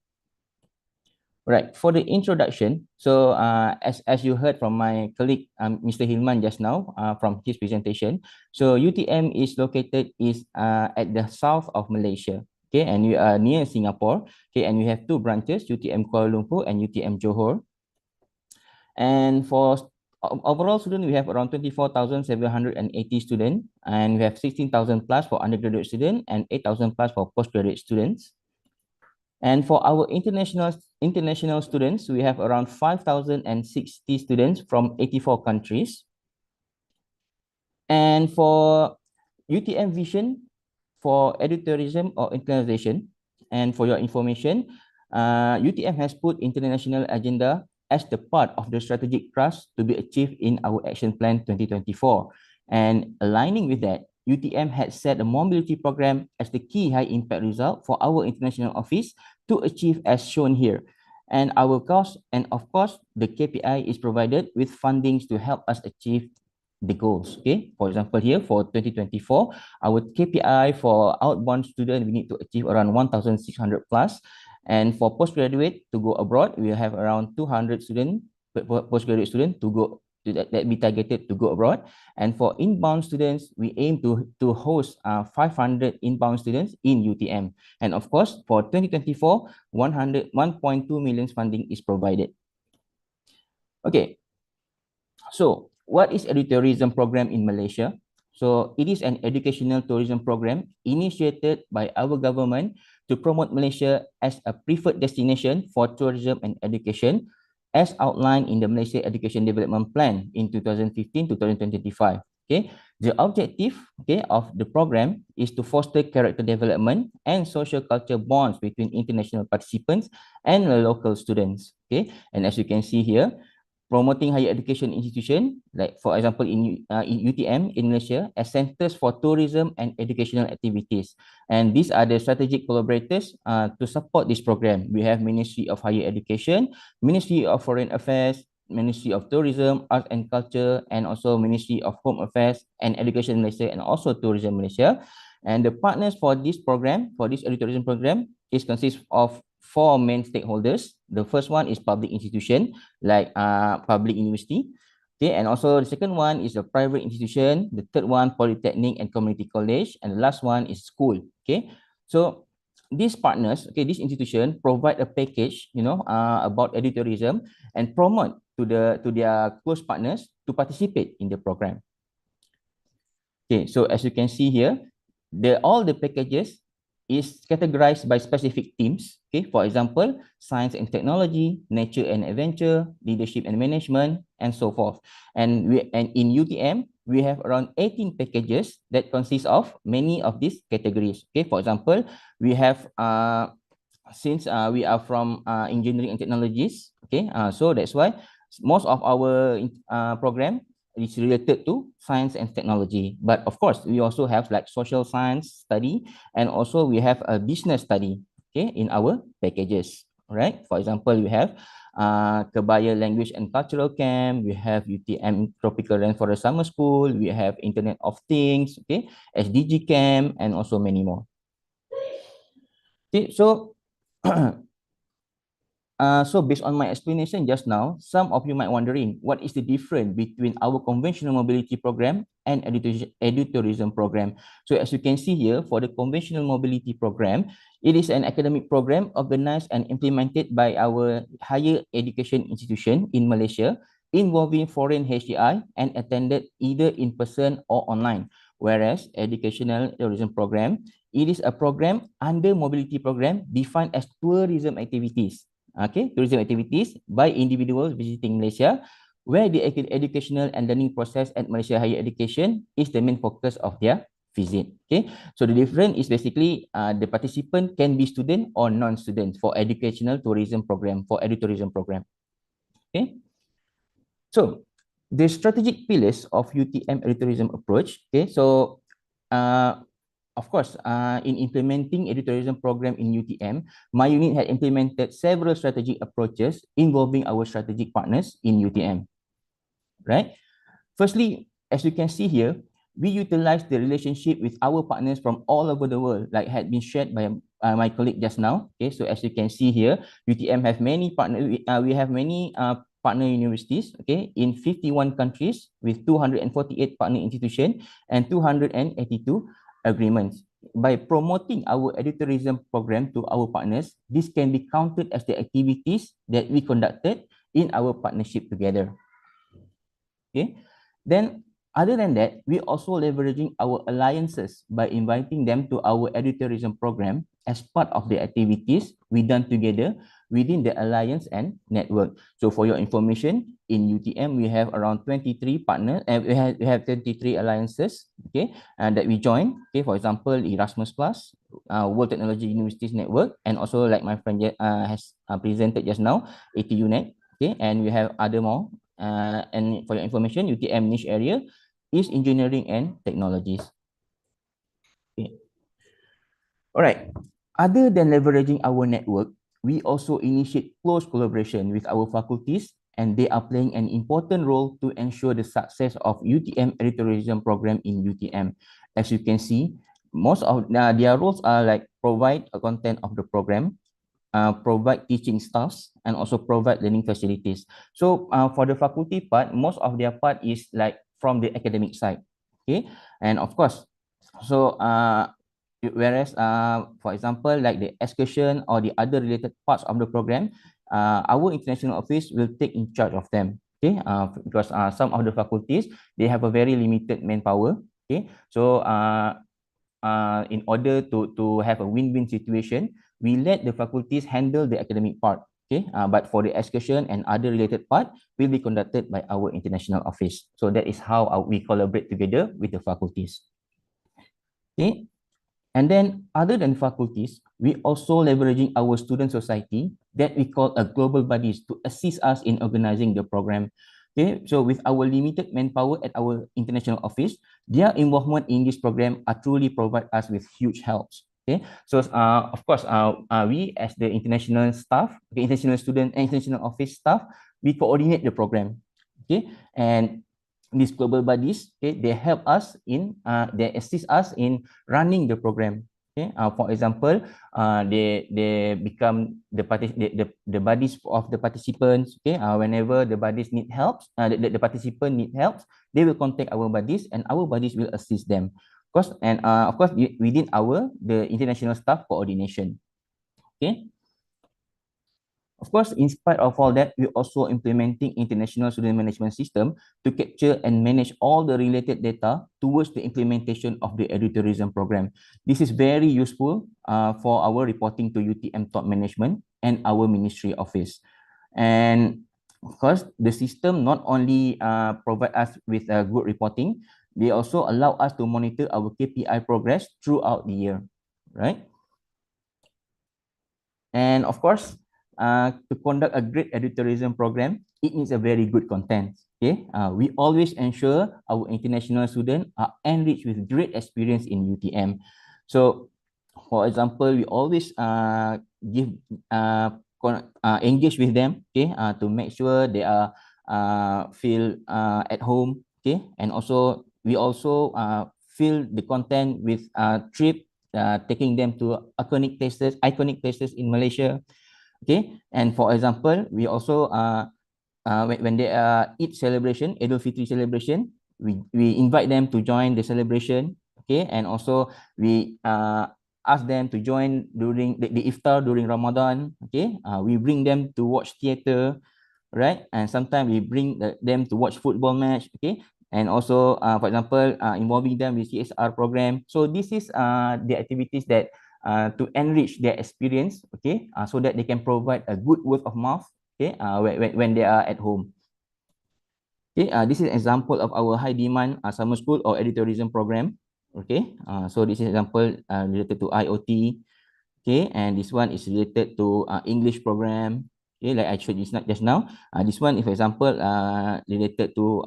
Right. For the introduction, as you heard from my colleague, Mr. Hilman just now, from his presentation, so UTM is located at the south of Malaysia. Okay, and we are near Singapore. Okay, and we have two branches, UTM Kuala Lumpur and UTM Johor. And for overall student, we have around 24,780 students, and we have 16,000 plus for undergraduate students and 8,000 plus for postgraduate students. And for our international students, we have around 5,060 students from 84 countries. And for UTM Vision for Edutourism or Internationalization, and for your information, UTM has put international agenda as the part of the strategic thrust to be achieved in our action plan 2024. And aligning with that, UTM had set a mobility program as the key high impact result for our international office to achieve as shown here. And our cost, and of course, the KPI is provided with fundings to help us achieve the goals. Okay, for example, here for 2024, our KPI for outbound student, we need to achieve around 1,600 plus. And for postgraduate to go abroad, we have around 200 postgraduate students to go that be targeted to go abroad. And for inbound students, we aim to host 500 inbound students in UTM. And of course, for 2024, 1.2 million funding is provided. Okay, so what is edutourism program in Malaysia? So it is an educational tourism program initiated by our government to promote Malaysia as a preferred destination for tourism and education, as outlined in the Malaysia Education Development Plan in 2015 to 2025. Okay, the objective, okay, of the program is to foster character development and social culture bonds between international participants and local students. Okay, and as you can see here, promoting higher education institution, like for example in UTM in Malaysia, as centers for tourism and educational activities. And these are the strategic collaborators to support this program. We have Ministry of Higher Education, Ministry of Foreign Affairs, Ministry of Tourism, Arts and Culture, and also Ministry of Home Affairs and Education Malaysia, and also Tourism Malaysia. And the partners for this program, for this edutourism program, is consists of four main stakeholders. The first one is public institution, like public university, Okay, and also the second one is a private institution, the third one polytechnic and community college, and the last one is school. Okay, so these partners, okay, this institution provide a package, about edutourism and promote to their close partners to participate in the program. Okay, so as you can see here, all the packages is categorized by specific themes. Okay, for example, science and technology, nature and adventure, leadership and management, and so forth. And in UTM, we have around 18 packages that consist of many of these categories. Okay, for example, we have since we are from engineering and technologies, okay, so that's why most of our program is related to science and technology. But of course, we also have like social science study, and also we have a business study, okay, in our packages, right? For example, we have Kebaya Language and Cultural Camp, we have UTM Tropical Rainforest Summer School, we have Internet of Things, okay, SDG Camp, and also many more. Okay, so so based on my explanation just now, some of you might wondering what is the difference between our conventional mobility program and edutourism program. So as you can see here, for the conventional mobility program, it is an academic program organized and implemented by our higher education institution in Malaysia, involving foreign HDI and attended either in person or online. Whereas educational tourism program, it is a program under mobility program defined as tourism activities. Okay, tourism activities by individuals visiting Malaysia, where the educational and learning process at Malaysia Higher Education is the main focus of their visit. Okay, so the difference is basically the participant can be student or non-student for educational tourism program, for edutourism program. Okay, so the strategic pillars of UTM edutourism approach. Okay, so of course, in implementing edutourism program in UTM, my unit had implemented several strategic approaches involving our strategic partners in UTM, right? Firstly, as you can see here, we utilize the relationship with our partners from all over the world, like had been shared by my colleague just now. Okay, so as you can see here, UTM have many partners. We have many partner universities, okay, in 51 countries with 248 partner institutions and 282 agreements. By promoting our edutourism program to our partners, this can be counted as the activities that we conducted in our partnership together. Okay, then other than that, we also leveraging our alliances by inviting them to our edutourism program as part of the activities we done together within the alliance and network. So for your information, in UTM, we have around 23 partners, and we have 23 alliances, okay, and that we join. Okay, for example, Erasmus Plus, World Technology Universities Network, and also like my friend has presented just now, ATUNet, okay, and we have other more. And for your information, UTM niche area is engineering and technologies. Okay. All right. Other than leveraging our network, we also initiate close collaboration with our faculties, and they are playing an important role to ensure the success of UTM edutourism program in UTM. As you can see, most of their roles are like provide a content of the program, provide teaching staffs, and also provide learning facilities. So for the faculty part, most of their part is like from the academic side. Okay, and of course, so whereas for example, like the excursion or the other related parts of the program, our international office will take in charge of them. Okay, because some of the faculties, they have a very limited manpower. Okay, so in order to have a win-win situation, we let the faculties handle the academic part. Okay, but for the excursion and other related part will be conducted by our international office. So that is how we collaborate together with the faculties. Okay, and then other than faculties, we also leveraging our student society that we call a global bodies to assist us in organizing the program. Okay, so with our limited manpower at our international office, their involvement in this program are truly provide us with huge helps. Okay, so of course, we as the international staff, the international student and international office staff, we coordinate the program. Okay, and these global bodies, okay, they help us in, they assist us in running the program. Okay, for example, they become the buddies of the participants. Okay, whenever the buddies need help, the participant need help, they will contact our buddies, and our buddies will assist them. Of course, within the international staff coordination. Okay. Of course, in spite of all that, we're also implementing international student management system to capture and manage all the related data towards the implementation of the edutourism program. This is very useful for our reporting to UTM top management and our ministry office. And of course, the system not only provide us with good reporting, they also allow us to monitor our KPI progress throughout the year, right? And of course, to conduct a great edutourism program, it needs a very good content. Okay, we always ensure our international students are enriched with great experience in UTM. So, for example, we always engage with them, okay, to make sure they are feel at home, okay, and also we also fill the content with trip, taking them to iconic places in Malaysia. Okay, and for example, we also when they Eid celebration, Idul Fitri celebration, we invite them to join the celebration. Okay, and also we ask them to join during the iftar during Ramadan. Okay, we bring them to watch theater, right? And sometimes we bring them to watch football match. Okay, and also for example involving them with CSR program. So this is the activities that to enrich their experience, okay, so that they can provide a good word of mouth, okay, when they are at home. Okay, this is an example of our high demand summer school or edutourism program. Okay, so this is example related to IoT. Okay, and this one is related to English program. Okay, like I showed you just now. This one, for example, related to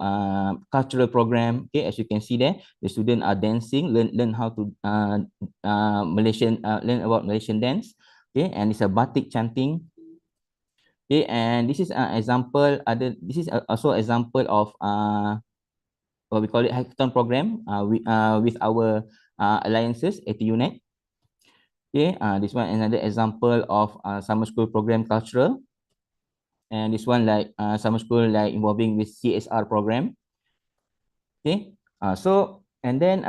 cultural program. Okay, as you can see there, the students are dancing, learn how to learn about Malaysian dance. Okay, and it's a batik chanting. Okay, and this is an example. This is also example of what we call it hackathon program. With our alliances at UNED. Okay, this one another example of summer school program cultural, and this one like summer school like involving with CSR program. Okay, so and then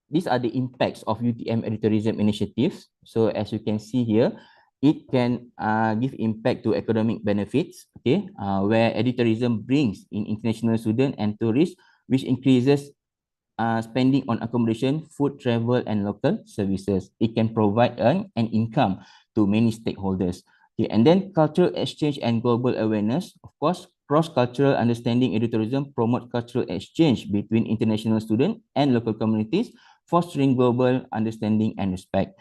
these are the impacts of UTM edutourism initiatives. So as you can see here, it can give impact to economic benefits. Okay, where edutourism brings in international students and tourists, which increases spending on accommodation, food, travel, and local services. It can provide an income to many stakeholders. Okay, and then cultural exchange and global awareness. Of course, cross-cultural understanding edutourism promote cultural exchange between international students and local communities, fostering global understanding and respect.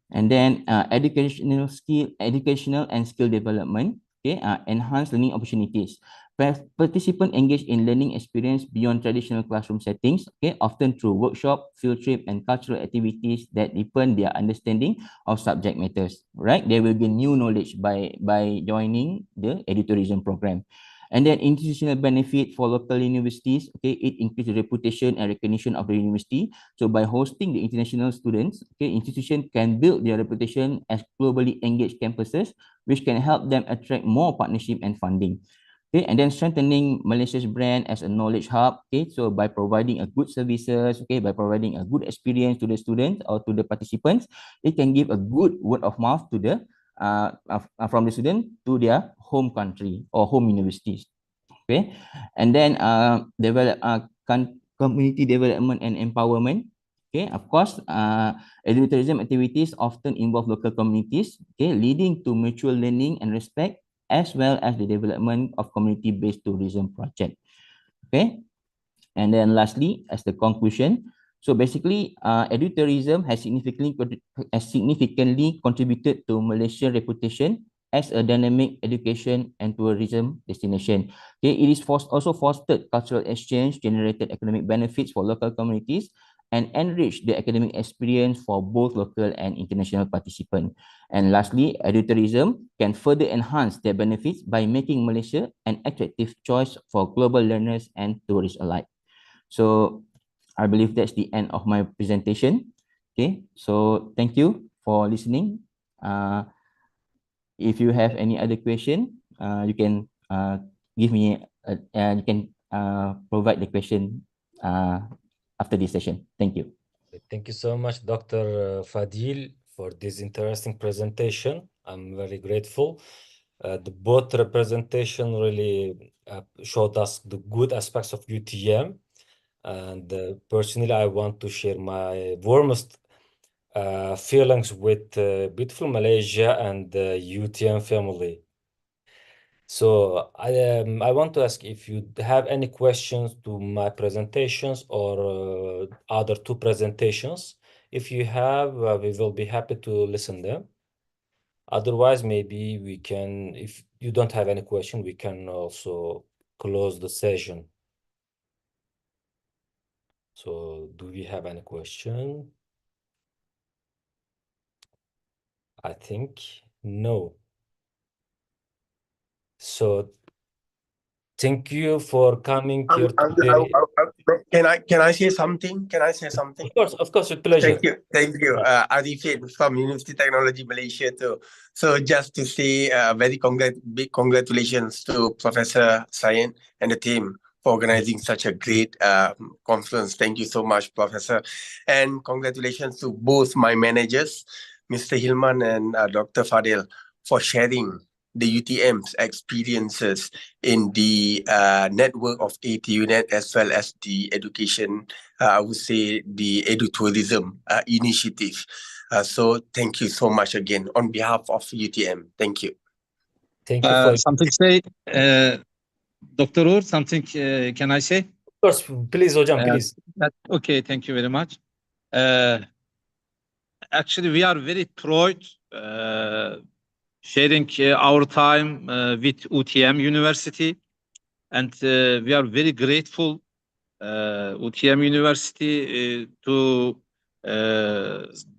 And then educational and skill development. Okay, enhance learning opportunities. Participants engage in learning experience beyond traditional classroom settings, okay, often through workshop, field trip, and cultural activities that deepen their understanding of subject matters. Right, they will gain new knowledge by joining the edutourism program. And then institutional benefit for local universities, okay, it increases the reputation and recognition of the university. So by hosting the international students, okay, institution can build their reputation as globally engaged campuses, which can help them attract more partnership and funding. Okay, and then strengthening Malaysia's brand as a knowledge hub. Okay, so by providing a good services, okay, by providing a good experience to the students or to the participants, it can give a good word of mouth to the from the student to their home country or home universities. Okay, and then community development and empowerment. Okay, of course, edutourism activities often involve local communities, okay, leading to mutual learning and respect, as well as the development of community-based tourism project. Okay, and then lastly, as the conclusion, so basically, edutourism has significantly contributed to Malaysia's reputation as a dynamic education and tourism destination. Okay, it is also fostered cultural exchange, generated economic benefits for local communities, and enriched the academic experience for both local and international participants. And lastly, edutourism can further enhance their benefits by making Malaysia an attractive choice for global learners and tourists alike. So I believe that's the end of my presentation. Okay, so thank you for listening. If you have any other question, you can give me, you can provide the question after this session. Thank you. Thank you so much, Dr. Fadil, for this interesting presentation. I'm very grateful. The both representation really showed us the good aspects of UTM. And personally, I want to share my warmest feelings with beautiful Malaysia and the UTM family. So I want to ask if you have any questions to my presentations or other two presentations. If you have, we will be happy to listen them. Otherwise, maybe we can, if you don't have any question, we can also close the session. So do we have any question? I think no. So thank you for coming here today. Can I say something? Can I say something? Of course, with pleasure. Thank you. Arifin from University Technology Malaysia too. So just to say, big congratulations to Professor Sain and the team for organizing such a great conference. Thank you so much, Professor, and congratulations to both my managers, Mr. Hilman and Dr. Fadil, for sharing the UTM's experiences in the network of ATUNet as well as the education, I would say the edutourism initiative. So thank you so much again on behalf of UTM. Thank you. Thank you for Something say, Dr. Uğur, something can I say? Of course, please, Hocam, please. Okay, thank you very much. Actually, we are very proud sharing our time with UTM University, and we are very grateful UTM University to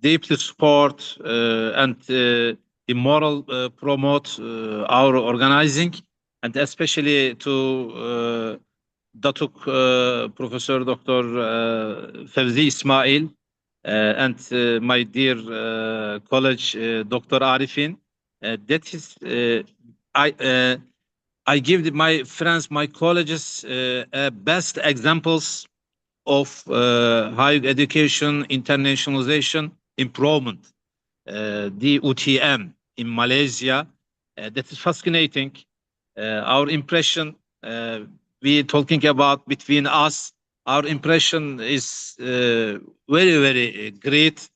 deeply support and the moral promote our organizing, and especially to Datuk Professor Dr. Fevzi Ismail and my dear college Dr. Arifin. That is, I give my friends, my colleges, best examples of higher education internationalization improvement. The UTM in Malaysia, that is fascinating. Our impression, we talking about between us, our impression is very, very great.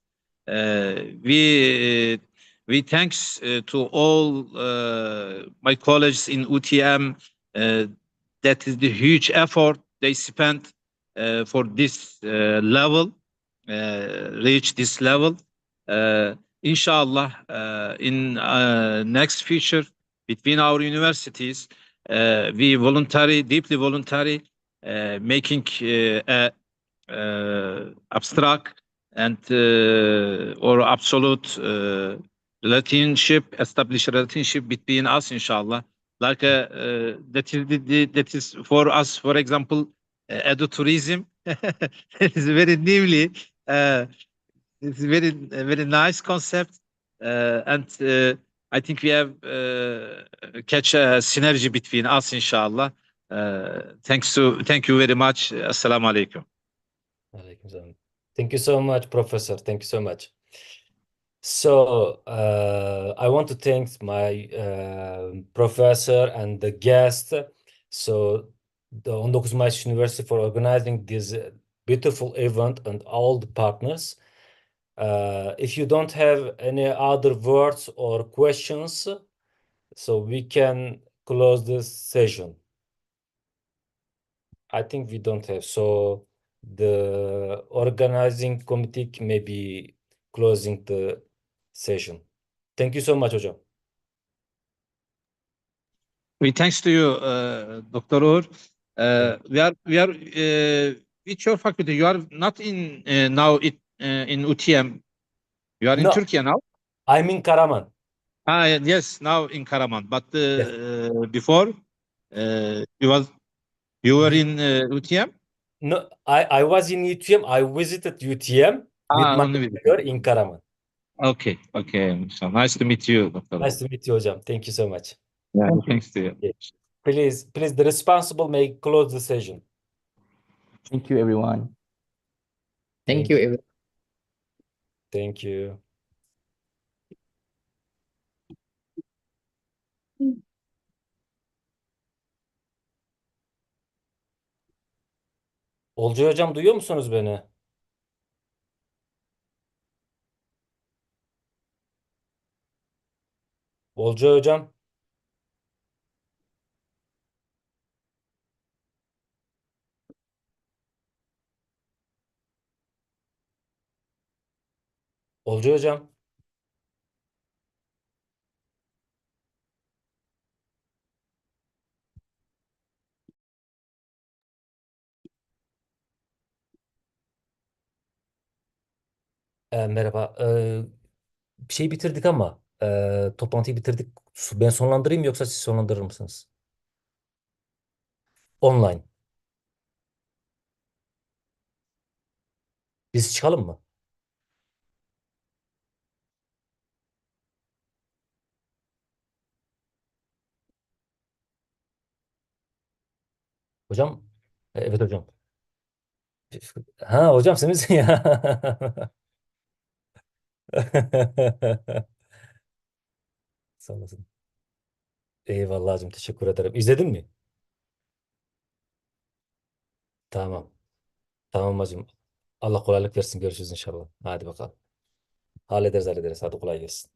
We thanks to all my colleagues in UTM. That is the huge effort they spent for this level, reach this level. Inshallah, in next future between our universities, we deeply voluntary, making abstract and or absolute establish relationship between us, inshallah. Like that is for us, for example, edutourism. It is very newly. It's very nice concept, and I think we have catch a synergy between us, inshallah. Thank you very much. Assalamu alaikum. Alaikum salam. Thank you so much, Professor. Thank you so much. So I want to thank my professor and the guest, so the 19 Mayıs University, for organizing this beautiful event, and all the partners. If you don't have any other words or questions, so we can close this session. I think we don't have. So the organizing committee may be closing the session. Thank you so much, Hocam. We thanks to you, Dr. Uğur. We are which your faculty? You are not in now in UTM. You are in No. Turkey now. I'm in Karaman. Yes, now in Karaman. But Yes. before you were in UTM. No, I was in UTM. I visited UTM. with my Only with employer in Karaman. Okay, okay. So nice to meet you, Dr. Nice to meet you hocam. Thank you so much. Yeah, Thank you. thanks to you. Yeah. Please, the responsible may close the session. Thank you, everyone. Thank you, everyone. Thank you. Olcay hocam duyuyor musunuz beni? Olcay hocam. Olcay hocam. Merhaba. Bir şey bitirdik ama toplantıyı bitirdik. Ben sonlandırayım yoksa siz sonlandırır mısınız? Online. Biz çıkalım mı? Hocam. Evet hocam. Ha hocam siz misin ya? Sağ olasın. Eyvallah hocam teşekkür ederim. İzledin mi? Tamam. Tamam hocam. Allah kolaylık versin. Görüşürüz inşallah. Hadi bakalım. Hallederiz. Hadi kolay gelsin.